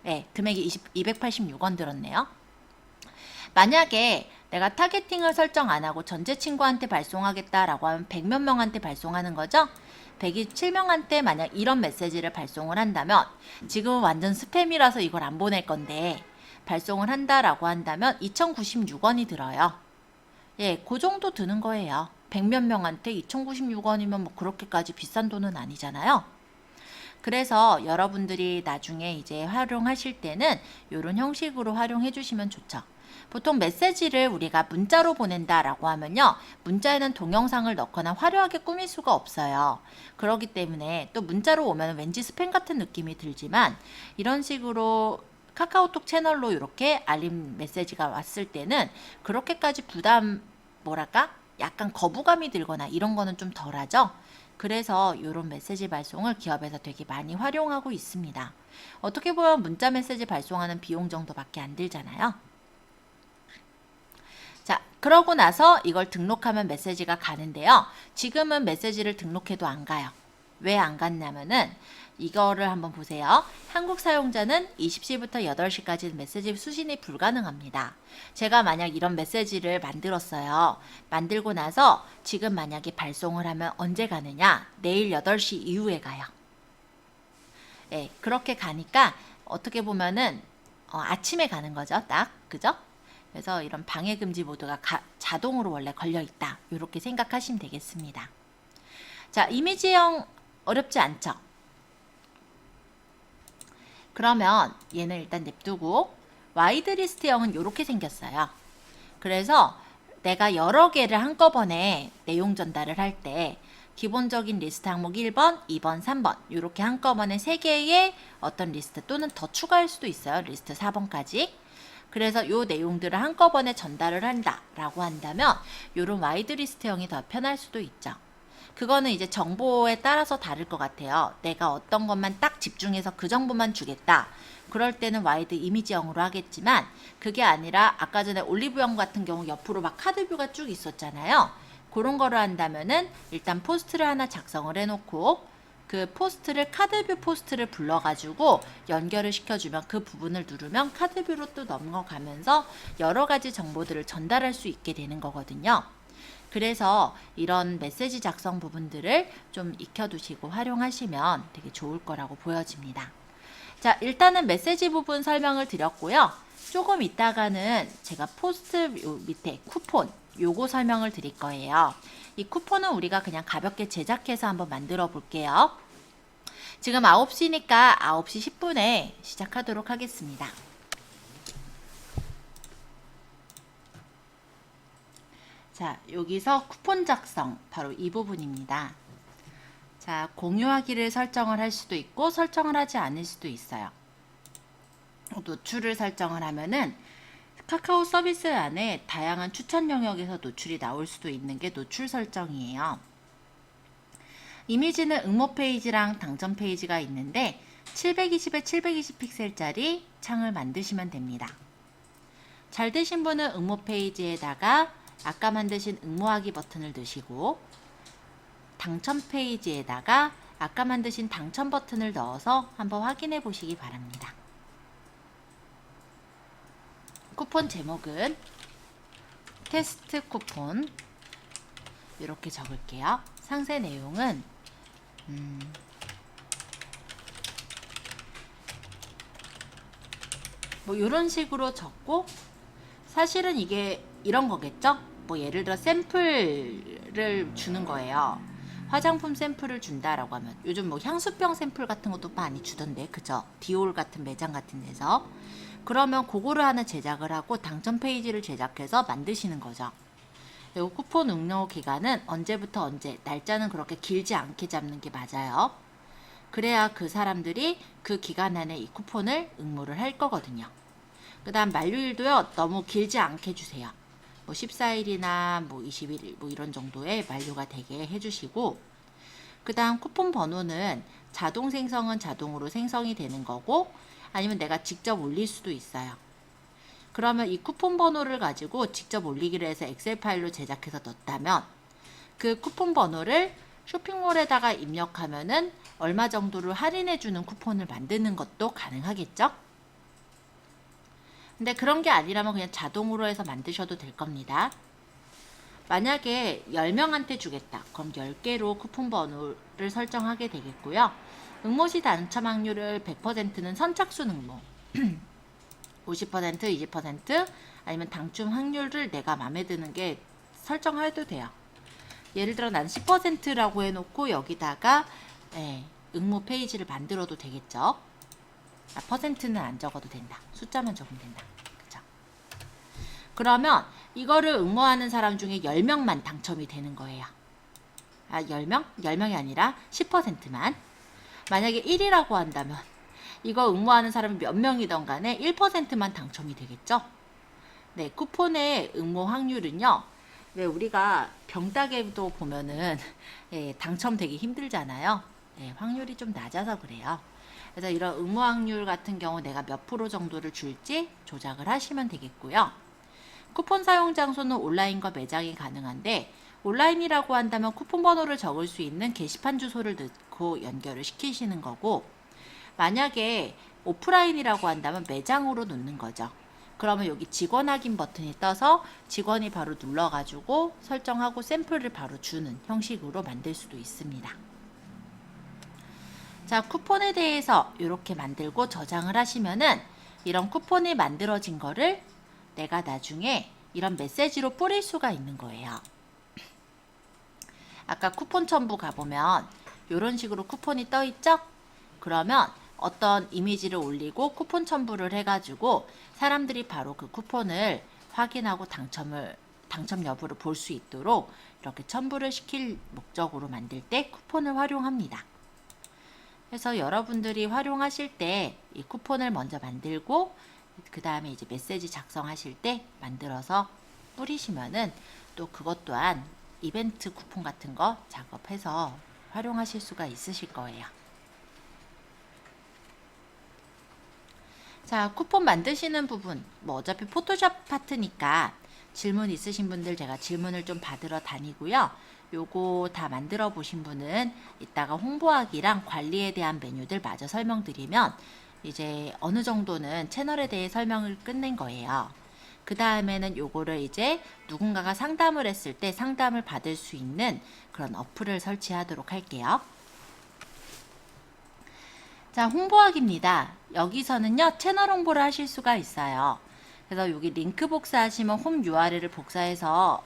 네, 금액이 286원 들었네요. 만약에 내가 타겟팅을 설정 안 하고 전체 친구한테 발송하겠다라고 하면 100몇 명한테 발송하는 거죠. 127명한테 만약 이런 메시지를 발송을 한다면, 지금은 완전 스팸이라서 이걸 안 보낼 건데 발송을 한다라고 한다면 2096원이 들어요. 예, 그 정도 드는 거예요. 100몇 명한테 2096원이면 뭐 그렇게까지 비싼 돈은 아니잖아요. 그래서 여러분들이 나중에 이제 활용하실 때는 이런 형식으로 활용해 주시면 좋죠. 보통 메시지를 우리가 문자로 보낸다라고 하면요, 문자에는 동영상을 넣거나 화려하게 꾸밀 수가 없어요. 그렇기 때문에 또 문자로 오면 왠지 스팸 같은 느낌이 들지만, 이런 식으로 카카오톡 채널로 이렇게 알림 메시지가 왔을 때는 그렇게까지 부담, 뭐랄까? 약간 거부감이 들거나 이런 거는 좀 덜하죠. 그래서 이런 메시지 발송을 기업에서 되게 많이 활용하고 있습니다. 어떻게 보면 문자 메시지 발송하는 비용 정도밖에 안 들잖아요. 자, 그러고 나서 이걸 등록하면 메시지가 가는데요. 지금은 메시지를 등록해도 안 가요. 왜 안 갔냐면은 이거를 한번 보세요. 한국 사용자는 20시부터 8시까지 메시지 수신이 불가능합니다. 제가 만약 이런 메시지를 만들었어요. 만들고 나서 지금 만약에 발송을 하면 언제 가느냐? 내일 8시 이후에 가요. 네, 그렇게 가니까 어떻게 보면은 아침에 가는 거죠. 딱, 그죠? 그래서 이런 방해금지 모드가 자동으로 원래 걸려있다. 이렇게 생각하시면 되겠습니다. 자, 이미지형 어렵지 않죠? 그러면 얘는 일단 냅두고, 와이드 리스트형은 이렇게 생겼어요. 그래서 내가 여러 개를 한꺼번에 내용 전달을 할 때 기본적인 리스트 항목 1번, 2번, 3번 이렇게 한꺼번에 3개의 어떤 리스트 또는 더 추가할 수도 있어요. 리스트 4번까지. 그래서 이 내용들을 한꺼번에 전달을 한다라고 한다면 이런 와이드 리스트형이 더 편할 수도 있죠. 그거는 이제 정보에 따라서 다를 것 같아요. 내가 어떤 것만 딱 집중해서 그 정보만 주겠다. 그럴 때는 와이드 이미지형으로 하겠지만, 그게 아니라 아까 전에 올리브영 같은 경우 옆으로 막 카드뷰가 쭉 있었잖아요. 그런 거를 한다면은 일단 포스트를 하나 작성을 해놓고 그 포스트를 카드뷰 포스트를 불러가지고 연결을 시켜주면 그 부분을 누르면 카드뷰로 또 넘어가면서 여러 가지 정보들을 전달할 수 있게 되는 거거든요. 그래서 이런 메시지 작성 부분들을 좀 익혀두시고 활용하시면 되게 좋을 거라고 보여집니다. 자, 일단은 메시지 부분 설명을 드렸고요. 조금 있다가는 제가 포스트 밑에 쿠폰 요거 설명을 드릴 거예요. 이 쿠폰은 우리가 그냥 가볍게 제작해서 한번 만들어 볼게요. 지금 9시니까 9시 10분에 시작하도록 하겠습니다. 자, 여기서 쿠폰 작성, 바로 이 부분입니다. 자, 공유하기를 설정을 할 수도 있고 설정을 하지 않을 수도 있어요. 노출을 설정을 하면은 카카오 서비스 안에 다양한 추천 영역에서 노출이 나올 수도 있는 게 노출 설정이에요. 이미지는 응모 페이지랑 당첨 페이지가 있는데 720에 720 픽셀짜리 창을 만드시면 됩니다. 잘 되신 분은 응모 페이지에다가 아까 만드신 응모하기 버튼을 넣으시고, 당첨 페이지에다가 아까 만드신 당첨 버튼을 넣어서 한번 확인해 보시기 바랍니다. 쿠폰 제목은 테스트 쿠폰 이렇게 적을게요. 상세 내용은 뭐 이런 식으로 적고, 사실은 이게 이런 거겠죠? 뭐 예를 들어 샘플을 주는 거예요. 화장품 샘플을 준다라고 하면 요즘 뭐 향수병 샘플 같은 것도 많이 주던데, 그죠? 디올 같은 매장 같은 데서. 그러면 그거를 하나 제작을 하고 당첨 페이지를 제작해서 만드시는 거죠. 그리고 쿠폰 응모 기간은 언제부터 언제, 날짜는 그렇게 길지 않게 잡는 게 맞아요. 그래야 그 사람들이 그 기간 안에 이 쿠폰을 응모를 할 거거든요. 그 다음 만료일도요, 너무 길지 않게 주세요. 뭐 14일이나 뭐 21일 뭐 이런 정도에 만료가 되게 해주시고, 그 다음 쿠폰 번호는 자동 생성은 자동으로 생성이 되는 거고, 아니면 내가 직접 올릴 수도 있어요. 그러면 이 쿠폰 번호를 가지고 직접 올리기로 해서 엑셀 파일로 제작해서 넣었다면 그 쿠폰 번호를 쇼핑몰에다가 입력하면은 얼마 정도를 할인해 주는 쿠폰을 만드는 것도 가능하겠죠? 근데 그런 게 아니라면 그냥 자동으로 해서 만드셔도 될 겁니다. 만약에 10명한테 주겠다. 그럼 10개로 쿠폰 번호를 설정하게 되겠고요. 응모시 당첨 확률을 100%는 선착순 응모, 50%, 20% 아니면 당첨 확률을 내가 마음에 드는 게 설정해도 돼요. 예를 들어 난 10%라고 해놓고 여기다가 응모 페이지를 만들어도 되겠죠. 퍼센트는 안 적어도 된다. 숫자만 적으면 된다. 그쵸? 그러면 이거를 응모하는 사람 중에 10명만 당첨이 되는 거예요. 10명? 10명이 아니라 10%만. 만약에 1이라고 한다면 이거 응모하는 사람이 몇 명이든 간에 1%만 당첨이 되겠죠? 네, 쿠폰의 응모 확률은요. 왜 우리가 병따개도 보면은 당첨되기 힘들잖아요. 확률이 좀 낮아서 그래요. 그래서 이런 응모 확률 같은 경우 내가 몇 프로 정도를 줄지 조작을 하시면 되겠고요. 쿠폰 사용 장소는 온라인과 매장이 가능한데 온라인이라고 한다면 쿠폰 번호를 적을 수 있는 게시판 주소를 넣고 연결을 시키시는 거고, 만약에 오프라인이라고 한다면 매장으로 놓는 거죠. 그러면 여기 직원 확인 버튼이 떠서 직원이 바로 눌러가지고 설정하고 샘플을 바로 주는 형식으로 만들 수도 있습니다. 자, 쿠폰에 대해서 이렇게 만들고 저장을 하시면은 이런 쿠폰이 만들어진 거를 내가 나중에 이런 메시지로 뿌릴 수가 있는 거예요. 아까 쿠폰 첨부 가보면 이런 식으로 쿠폰이 떠 있죠? 그러면 어떤 이미지를 올리고 쿠폰 첨부를 해가지고 사람들이 바로 그 쿠폰을 확인하고 당첨 여부를 볼 수 있도록 이렇게 첨부를 시킬 목적으로 만들 때 쿠폰을 활용합니다. 그래서 여러분들이 활용하실 때 이 쿠폰을 먼저 만들고 그 다음에 이제 메시지 작성하실 때 만들어서 뿌리시면은 또 그것 또한 이벤트 쿠폰 같은 거 작업해서 활용하실 수가 있으실 거예요. 자, 쿠폰 만드시는 부분, 뭐 어차피 포토샵 파트니까 질문 있으신 분들 제가 질문을 좀 받으러 다니고요. 요거 다 만들어 보신 분은 이따가 홍보하기랑 관리에 대한 메뉴들 마저 설명드리면 이제 어느 정도는 채널에 대해 설명을 끝낸 거예요. 그 다음에는 요거를 이제 누군가가 상담을 했을 때 상담을 받을 수 있는 그런 어플을 설치하도록 할게요. 자, 홍보하기입니다. 여기서는요, 채널 홍보를 하실 수가 있어요. 그래서 여기 링크 복사하시면 홈 URL을 복사해서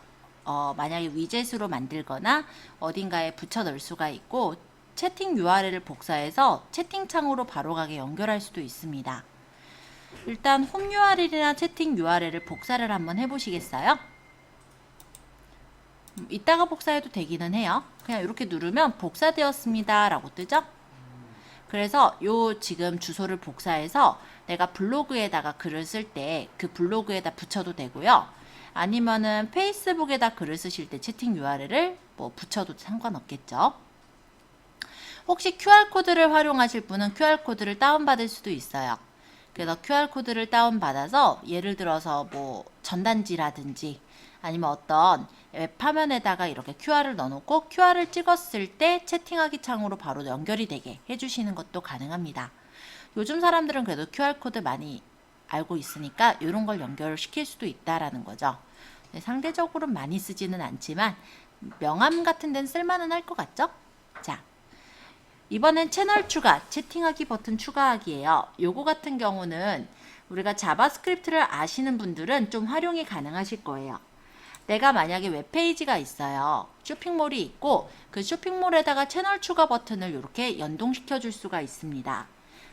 만약에 위젯으로 만들거나 어딘가에 붙여 넣을 수가 있고, 채팅 URL을 복사해서 채팅창으로 바로 가게 연결할 수도 있습니다. 일단 홈 URL이나 채팅 URL을 복사를 한번 해보시겠어요? 이따가 복사해도 되기는 해요. 그냥 이렇게 누르면 복사되었습니다 라고 뜨죠? 그래서 요 지금 주소를 복사해서 내가 블로그에다가 글을 쓸 때 그 블로그에다 붙여도 되고요. 아니면은 페이스북에다 글을 쓰실 때 채팅 URL을 뭐 붙여도 상관없겠죠. 혹시 QR코드를 활용하실 분은 QR코드를 다운받을 수도 있어요. 그래서 QR코드를 다운받아서 예를 들어서 뭐 전단지라든지 아니면 어떤 웹화면에다가 이렇게 QR을 넣어놓고 QR을 찍었을 때 채팅하기 창으로 바로 연결이 되게 해주시는 것도 가능합니다. 요즘 사람들은 그래도 QR코드 많이 알고 있으니까 이런 걸 연결시킬 수도 있다라는 거죠. 상대적으로 많이 쓰지는 않지만 명함 같은 데는 쓸만은 할 것 같죠? 자, 이번엔 채널 추가, 채팅하기 버튼 추가하기예요. 요거 같은 경우는 우리가 자바스크립트를 아시는 분들은 좀 활용이 가능하실 거예요. 내가 만약에 웹페이지가 있어요. 쇼핑몰이 있고 그 쇼핑몰에다가 채널 추가 버튼을 이렇게 연동시켜 줄 수가 있습니다.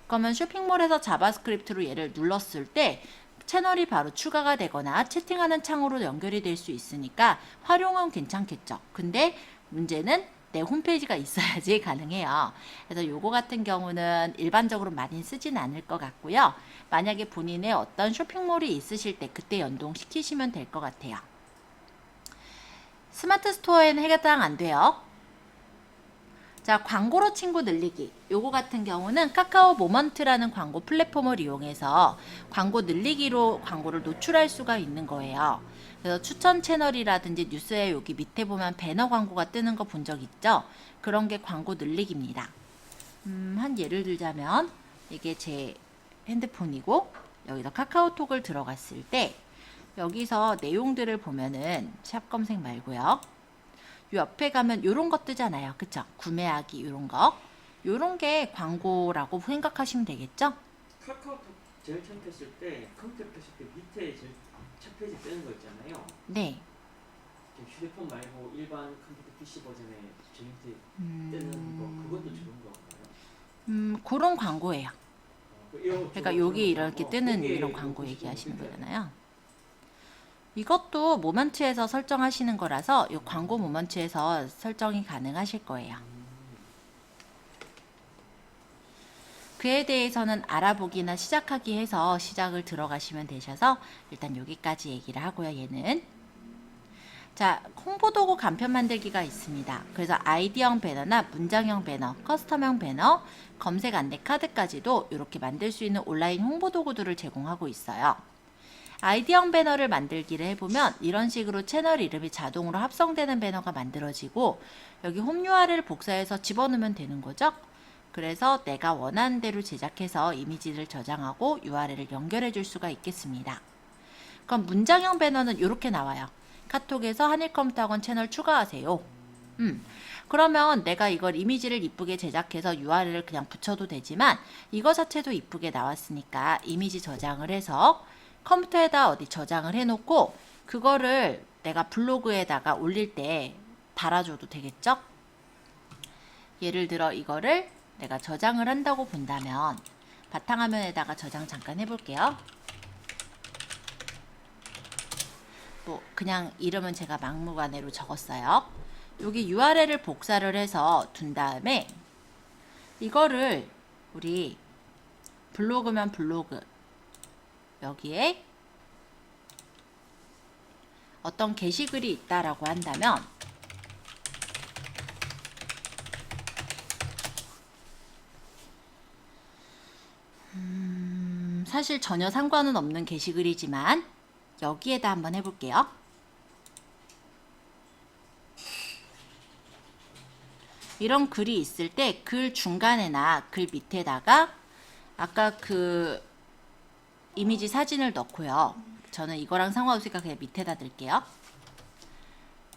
그러면 쇼핑몰에서 자바스크립트로 얘를 눌렀을 때 채널이 바로 추가가 되거나 채팅하는 창으로 연결이 될 수 있으니까 활용은 괜찮겠죠. 근데 문제는 내 홈페이지가 있어야지 가능해요. 그래서 요거 같은 경우는 일반적으로 많이 쓰진 않을 것 같고요. 만약에 본인의 어떤 쇼핑몰이 있으실 때 그때 연동시키시면 될 것 같아요. 스마트 스토어에는 해당 안 돼요. 자, 광고로 친구 늘리기. 요거 같은 경우는 카카오 모먼트라는 광고 플랫폼을 이용해서 광고 늘리기로 광고를 노출할 수가 있는 거예요. 그래서 추천 채널이라든지 뉴스에 여기 밑에 보면 배너 광고가 뜨는 거 본 적 있죠? 그런 게 광고 늘리기입니다. 한 예를 들자면 이게 제 핸드폰이고 여기서 카카오톡을 들어갔을 때 여기서 내용들을 보면은 샵 검색 말고요. 요 옆에 가면 요런 거 뜨잖아요. 그쵸? 구매하기 요런 거. 요런 게 광고라고 생각하시면 되겠죠? 카카오톡 제일 처음 켰을 때 컴퓨터 켰을 때 밑에 제일 첫 페이지 뜨는 거 있잖아요. 네. 휴대폰 말고 일반 컴퓨터 PC 버전에 제일 밑에 뜨는 거 그것도 좋은 건가요? 그런 광고예요. 그러니까 여기 이렇게 뜨는 그게 이런 광고 보고 얘기하시는 싶은데. 거잖아요. 이것도 모먼트에서 설정하시는 거라서 이 광고 모먼트에서 설정이 가능하실 거예요. 그에 대해서는 알아보기나 시작하기 해서 시작을 들어가시면 되셔서 일단 여기까지 얘기를 하고요. 얘는 자, 홍보도구 간편 만들기가 있습니다. 그래서 아이디형 배너나 문장형 배너, 커스텀형 배너, 검색 안내 카드까지도 이렇게 만들 수 있는 온라인 홍보도구들을 제공하고 있어요. 아이디형 배너를 만들기를 해보면 이런 식으로 채널 이름이 자동으로 합성되는 배너가 만들어지고 여기 홈 URL을 복사해서 집어넣으면 되는 거죠. 그래서 내가 원하는 대로 제작해서 이미지를 저장하고 URL을 연결해 줄 수가 있겠습니다. 그럼 문장형 배너는 이렇게 나와요. 카톡에서 한일컴퓨터학원 채널 추가하세요. 그러면 내가 이걸 이미지를 이쁘게 제작해서 URL을 그냥 붙여도 되지만 이거 자체도 이쁘게 나왔으니까 이미지 저장을 해서 컴퓨터에다 어디 저장을 해놓고 그거를 내가 블로그에다가 올릴 때 달아줘도 되겠죠? 예를 들어 이거를 내가 저장을 한다고 본다면 바탕화면에다가 저장 잠깐 해볼게요. 뭐 그냥 이름은 제가 막무가내로 적었어요. 여기 URL을 복사를 해서 둔 다음에 이거를 우리 블로그면 블로그 여기에 어떤 게시글이 있다라고 한다면 사실 전혀 상관은 없는 게시글이지만 여기에다 한번 해볼게요. 이런 글이 있을 때 글 중간에나 글 밑에다가 아까 그 이미지 사진을 넣고요. 저는 이거랑 상관없으니까 그냥 밑에다 넣을게요.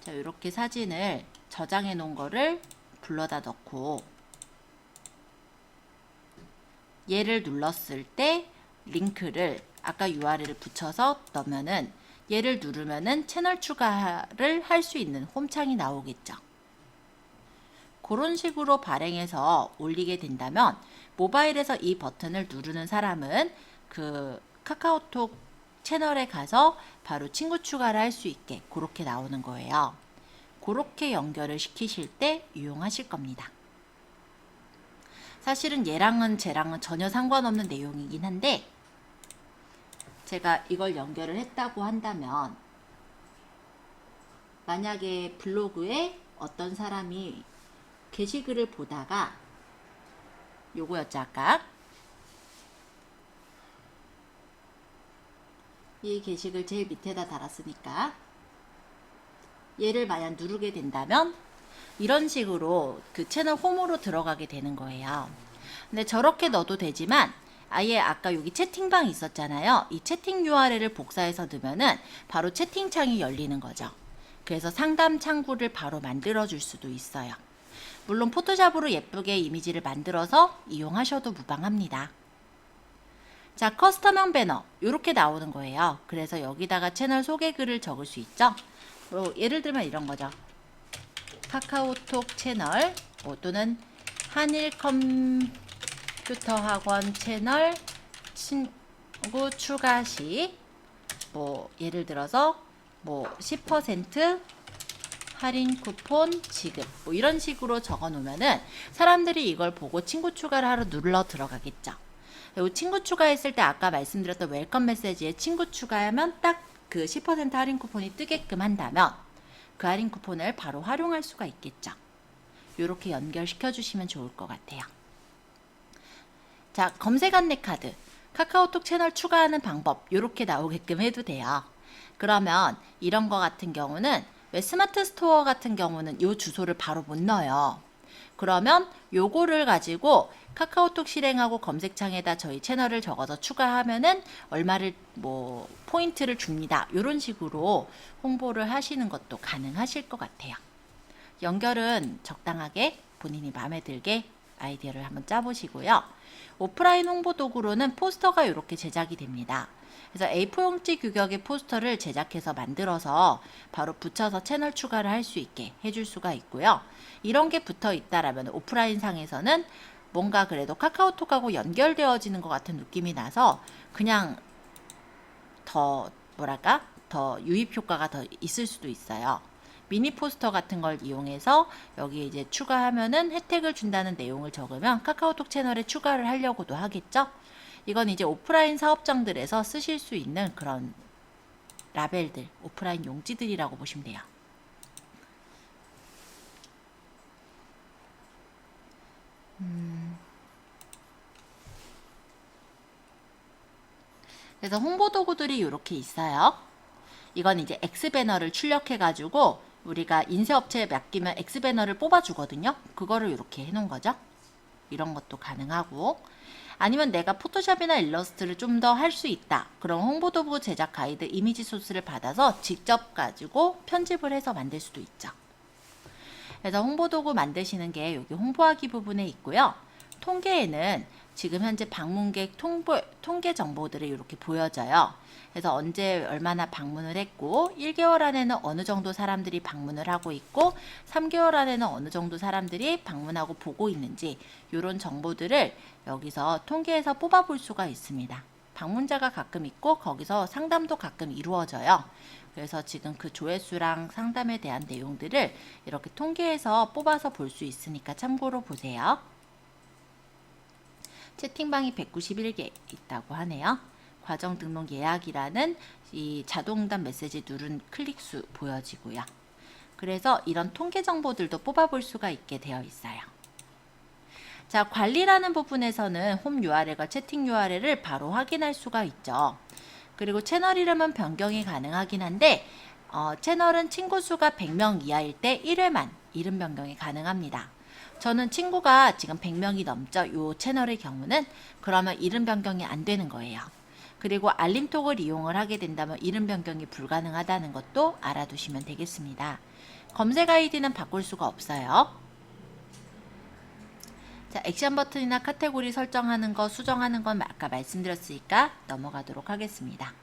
자, 이렇게 사진을 저장해 놓은 거를 불러다 넣고 얘를 눌렀을 때 링크를 아까 URL을 붙여서 넣으면은 얘를 누르면은 채널 추가를 할 수 있는 홈창이 나오겠죠. 그런 식으로 발행해서 올리게 된다면 모바일에서 이 버튼을 누르는 사람은 그 카카오톡 채널에 가서 바로 친구 추가를 할 수 있게 그렇게 나오는 거예요. 그렇게 연결을 시키실 때 유용하실 겁니다. 사실은 얘랑은 쟤랑은 전혀 상관없는 내용이긴 한데 제가 이걸 연결을 했다고 한다면 만약에 블로그에 어떤 사람이 게시글을 보다가 요거였죠 아까 이 게시글 제일 밑에다 달았으니까 얘를 만약 누르게 된다면 이런 식으로 그 채널 홈으로 들어가게 되는 거예요. 근데 저렇게 넣어도 되지만 아예 아까 여기 채팅방이 있었잖아요. 이 채팅 URL을 복사해서 넣으면은 바로 채팅창이 열리는 거죠. 그래서 상담 창구를 바로 만들어 줄 수도 있어요. 물론 포토샵으로 예쁘게 이미지를 만들어서 이용하셔도 무방합니다. 자, 커스텀형 배너 이렇게 나오는 거예요. 그래서 여기다가 채널 소개 글을 적을 수 있죠. 예를 들면 이런 거죠. 카카오톡 채널 또는 한일 컴퓨터 학원 채널 친구 추가 시 예를 들어서 10% 할인 쿠폰 지급 이런 식으로 적어 놓으면은 사람들이 이걸 보고 친구 추가를 하러 눌러 들어가겠죠. 그리고 친구 추가했을 때 아까 말씀드렸던 웰컴 메시지에 친구 추가하면 딱 그 10% 할인 쿠폰이 뜨게끔 한다면 그 할인 쿠폰을 바로 활용할 수가 있겠죠. 이렇게 연결시켜 주시면 좋을 것 같아요. 자, 검색 안내 카드 카카오톡 채널 추가하는 방법 이렇게 나오게끔 해도 돼요. 그러면 이런 거 같은 경우는 왜 스마트 스토어 같은 경우는 이 주소를 바로 못 넣어요. 그러면 요거를 가지고 카카오톡 실행하고 검색창에다 저희 채널을 적어서 추가하면은 얼마를 포인트를 줍니다. 이런 식으로 홍보를 하시는 것도 가능하실 것 같아요. 연결은 적당하게 본인이 마음에 들게 아이디어를 한번 짜보시고요. 오프라인 홍보 도구로는 포스터가 이렇게 제작이 됩니다. 그래서 A4용지 규격의 포스터를 제작해서 만들어서 바로 붙여서 채널 추가를 할 수 있게 해줄 수가 있고요. 이런 게 붙어 있다라면 오프라인 상에서는 뭔가 그래도 카카오톡하고 연결되어지는 것 같은 느낌이 나서 그냥 더 유입 효과가 더 있을 수도 있어요. 미니 포스터 같은 걸 이용해서 여기에 이제 추가하면은 혜택을 준다는 내용을 적으면 카카오톡 채널에 추가를 하려고도 하겠죠. 이건 이제 오프라인 사업장들에서 쓰실 수 있는 그런 라벨들, 오프라인 용지들이라고 보시면 돼요. 그래서 홍보 도구들이 이렇게 있어요. 이건 이제 X배너를 출력해가지고 우리가 인쇄업체에 맡기면 X배너를 뽑아주거든요. 그거를 이렇게 해놓은 거죠. 이런 것도 가능하고, 아니면 내가 포토샵이나 일러스트를 좀 더 할 수 있다. 그럼 홍보도구 제작 가이드 이미지 소스를 받아서 직접 가지고 편집을 해서 만들 수도 있죠. 그래서 홍보도구 만드시는 게 여기 홍보하기 부분에 있고요. 통계에는 지금 현재 방문객 통계 정보들이 이렇게 보여져요. 그래서 언제 얼마나 방문을 했고 1개월 안에는 어느 정도 사람들이 방문을 하고 있고 3개월 안에는 어느 정도 사람들이 방문하고 보고 있는지 이런 정보들을 여기서 통계에서 뽑아볼 수가 있습니다. 방문자가 가끔 있고 거기서 상담도 가끔 이루어져요. 그래서 지금 그 조회수랑 상담에 대한 내용들을 이렇게 통계에서 뽑아서 볼 수 있으니까 참고로 보세요. 채팅방이 191개 있다고 하네요. 과정 등록 예약이라는 이 자동응답 메시지 누른 클릭수 보여지고요. 그래서 이런 통계 정보들도 뽑아볼 수가 있게 되어 있어요. 자, 관리라는 부분에서는 홈 URL과 채팅 URL을 바로 확인할 수가 있죠. 그리고 채널 이름은 변경이 가능하긴 한데 채널은 친구 수가 100명 이하일 때 1회만 이름 변경이 가능합니다. 저는 친구가 지금 100명이 넘죠. 이 채널의 경우는 그러면 이름 변경이 안 되는 거예요. 그리고 알림톡을 이용을 하게 된다면 이름 변경이 불가능하다는 것도 알아두시면 되겠습니다. 검색 아이디는 바꿀 수가 없어요. 자, 액션 버튼이나 카테고리 설정하는 거, 수정하는 건 아까 말씀드렸으니까 넘어가도록 하겠습니다.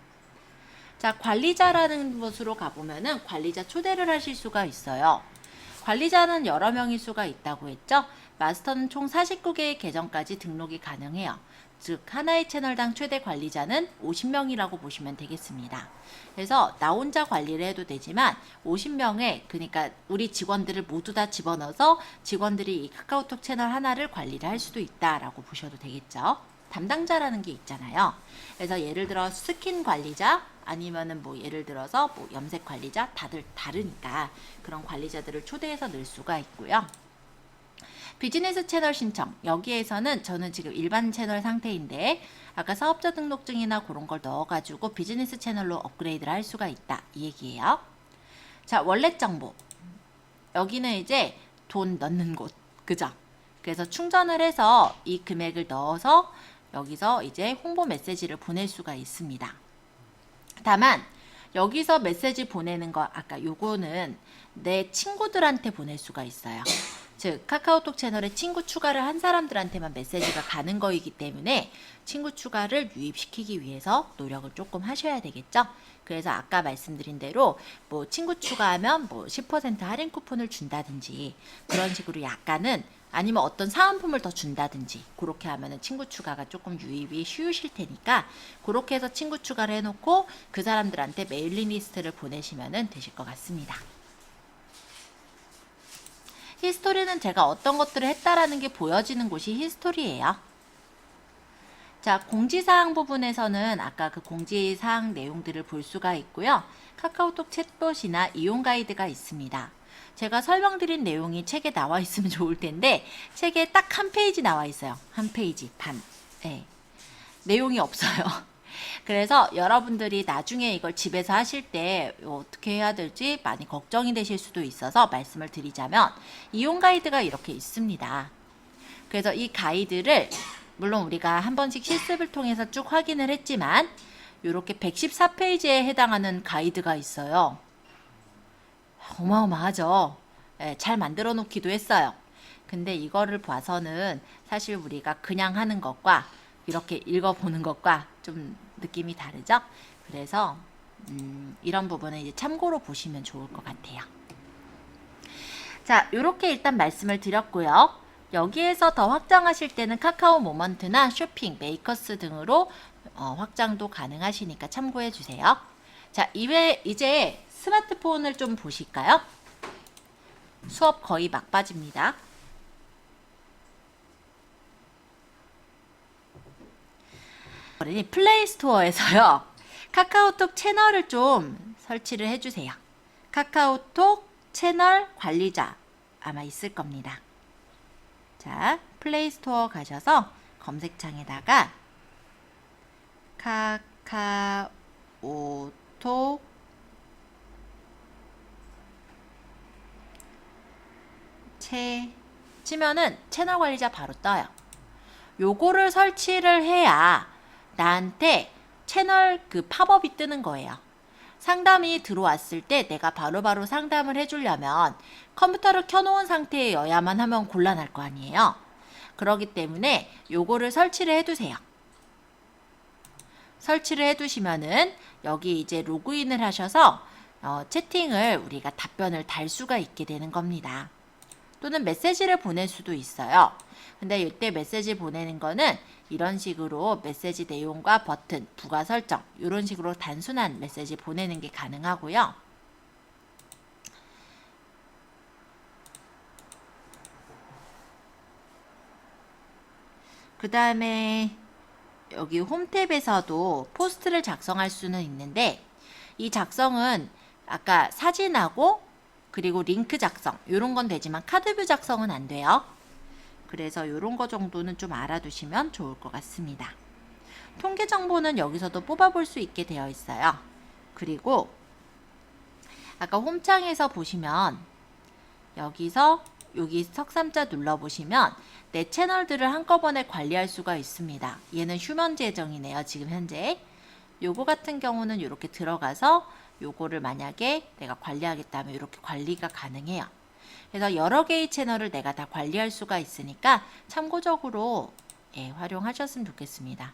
자, 관리자라는 곳으로 가보면은 관리자 초대를 하실 수가 있어요. 관리자는 여러 명일 수가 있다고 했죠. 마스터는 총 49개의 계정까지 등록이 가능해요. 즉 하나의 채널당 최대 관리자는 50명이라고 보시면 되겠습니다. 그래서 나 혼자 관리를 해도 되지만 50명의 그러니까 우리 직원들을 모두 다 집어넣어서 직원들이 이 카카오톡 채널 하나를 관리를 할 수도 있다라고 보셔도 되겠죠. 담당자라는 게 있잖아요. 그래서 예를 들어 스킨 관리자 아니면은 예를 들어서 염색 관리자 다들 다르니까 그런 관리자들을 초대해서 넣을 수가 있고요. 비즈니스 채널 신청 여기에서는 저는 지금 일반 채널 상태인데 아까 사업자 등록증이나 그런 걸 넣어가지고 비즈니스 채널로 업그레이드를 할 수가 있다 이 얘기예요. 자, 월렛 정보 여기는 이제 돈 넣는 곳 그죠? 그래서 충전을 해서 이 금액을 넣어서 여기서 이제 홍보 메시지를 보낼 수가 있습니다. 다만 여기서 메시지 보내는 거 아까 요거는 내 친구들한테 보낼 수가 있어요. 즉 카카오톡 채널에 친구 추가를 한 사람들한테만 메시지가 가는 거이기 때문에 친구 추가를 유입시키기 위해서 노력을 조금 하셔야 되겠죠. 그래서 아까 말씀드린 대로 친구 추가하면 10% 할인 쿠폰을 준다든지 그런 식으로 약간은 아니면 어떤 사은품을 더 준다든지 그렇게 하면은 친구 추가가 조금 유입이 쉬우실 테니까 그렇게 해서 친구 추가를 해놓고 그 사람들한테 메일링 리스트를 보내시면 되실 것 같습니다. 히스토리는 제가 어떤 것들을 했다라는 게 보여지는 곳이 히스토리예요. 자, 공지사항 부분에서는 아까 그 공지사항 내용들을 볼 수가 있고요. 카카오톡 챗봇이나 이용 가이드가 있습니다. 제가 설명드린 내용이 책에 나와 있으면 좋을 텐데 책에 딱 한 페이지 나와 있어요. 한 페이지 반. 네. 내용이 없어요. 그래서 여러분들이 나중에 이걸 집에서 하실 때 어떻게 해야 될지 많이 걱정이 되실 수도 있어서 말씀을 드리자면 이용 가이드가 이렇게 있습니다. 그래서 이 가이드를 물론 우리가 한 번씩 실습을 통해서 쭉 확인을 했지만 이렇게 114페이지에 해당하는 가이드가 있어요. 어마어마하죠. 예, 잘 만들어 놓기도 했어요. 근데 이거를 봐서는 사실 우리가 그냥 하는 것과 이렇게 읽어보는 것과 좀 느낌이 다르죠? 그래서 이런 부분은 이제 참고로 보시면 좋을 것 같아요. 자, 이렇게 일단 말씀을 드렸고요. 여기에서 더 확장하실 때는 카카오 모먼트나 쇼핑, 메이커스 등으로 확장도 가능하시니까 참고해 주세요. 자, 이제 스마트폰을 좀 보실까요? 수업 거의 막바지입니다. 플레이스토어에서요. 카카오톡 채널을 좀 설치를 해주세요. 카카오톡 채널 관리자 아마 있을 겁니다. 자, 플레이스토어 가셔서 검색창에다가 카카오톡 치면은 채널 관리자 바로 떠요. 요거를 설치를 해야 나한테 채널 그 팝업이 뜨는 거예요. 상담이 들어왔을 때 내가 바로바로 상담을 해주려면 컴퓨터를 켜놓은 상태여야만 하면 곤란할 거 아니에요. 그렇기 때문에 요거를 설치를 해두세요. 설치를 해두시면은 여기 이제 로그인을 하셔서 채팅을 우리가 답변을 달 수가 있게 되는 겁니다. 또는 메시지를 보낼 수도 있어요. 근데 이때 메시지 보내는 거는 이런 식으로 메시지 내용과 버튼, 부가 설정 이런 식으로 단순한 메시지 보내는 게 가능하고요. 그 다음에 여기 홈 탭에서도 포스트를 작성할 수는 있는데 이 작성은 아까 사진하고 그리고 링크 작성 이런 건 되지만 카드뷰 작성은 안 돼요. 그래서 이런 거 정도는 좀 알아두시면 좋을 것 같습니다. 통계 정보는 여기서도 뽑아볼 수 있게 되어 있어요. 그리고 아까 홈창에서 보시면 여기서 여기 석삼자 눌러보시면 내 채널들을 한꺼번에 관리할 수가 있습니다. 얘는 휴먼 계정이네요. 지금 현재. 요거 같은 경우는 이렇게 들어가서 요거를 만약에 내가 관리하겠다면 이렇게 관리가 가능해요. 그래서 여러 개의 채널을 내가 다 관리할 수가 있으니까 참고적으로 활용하셨으면 좋겠습니다.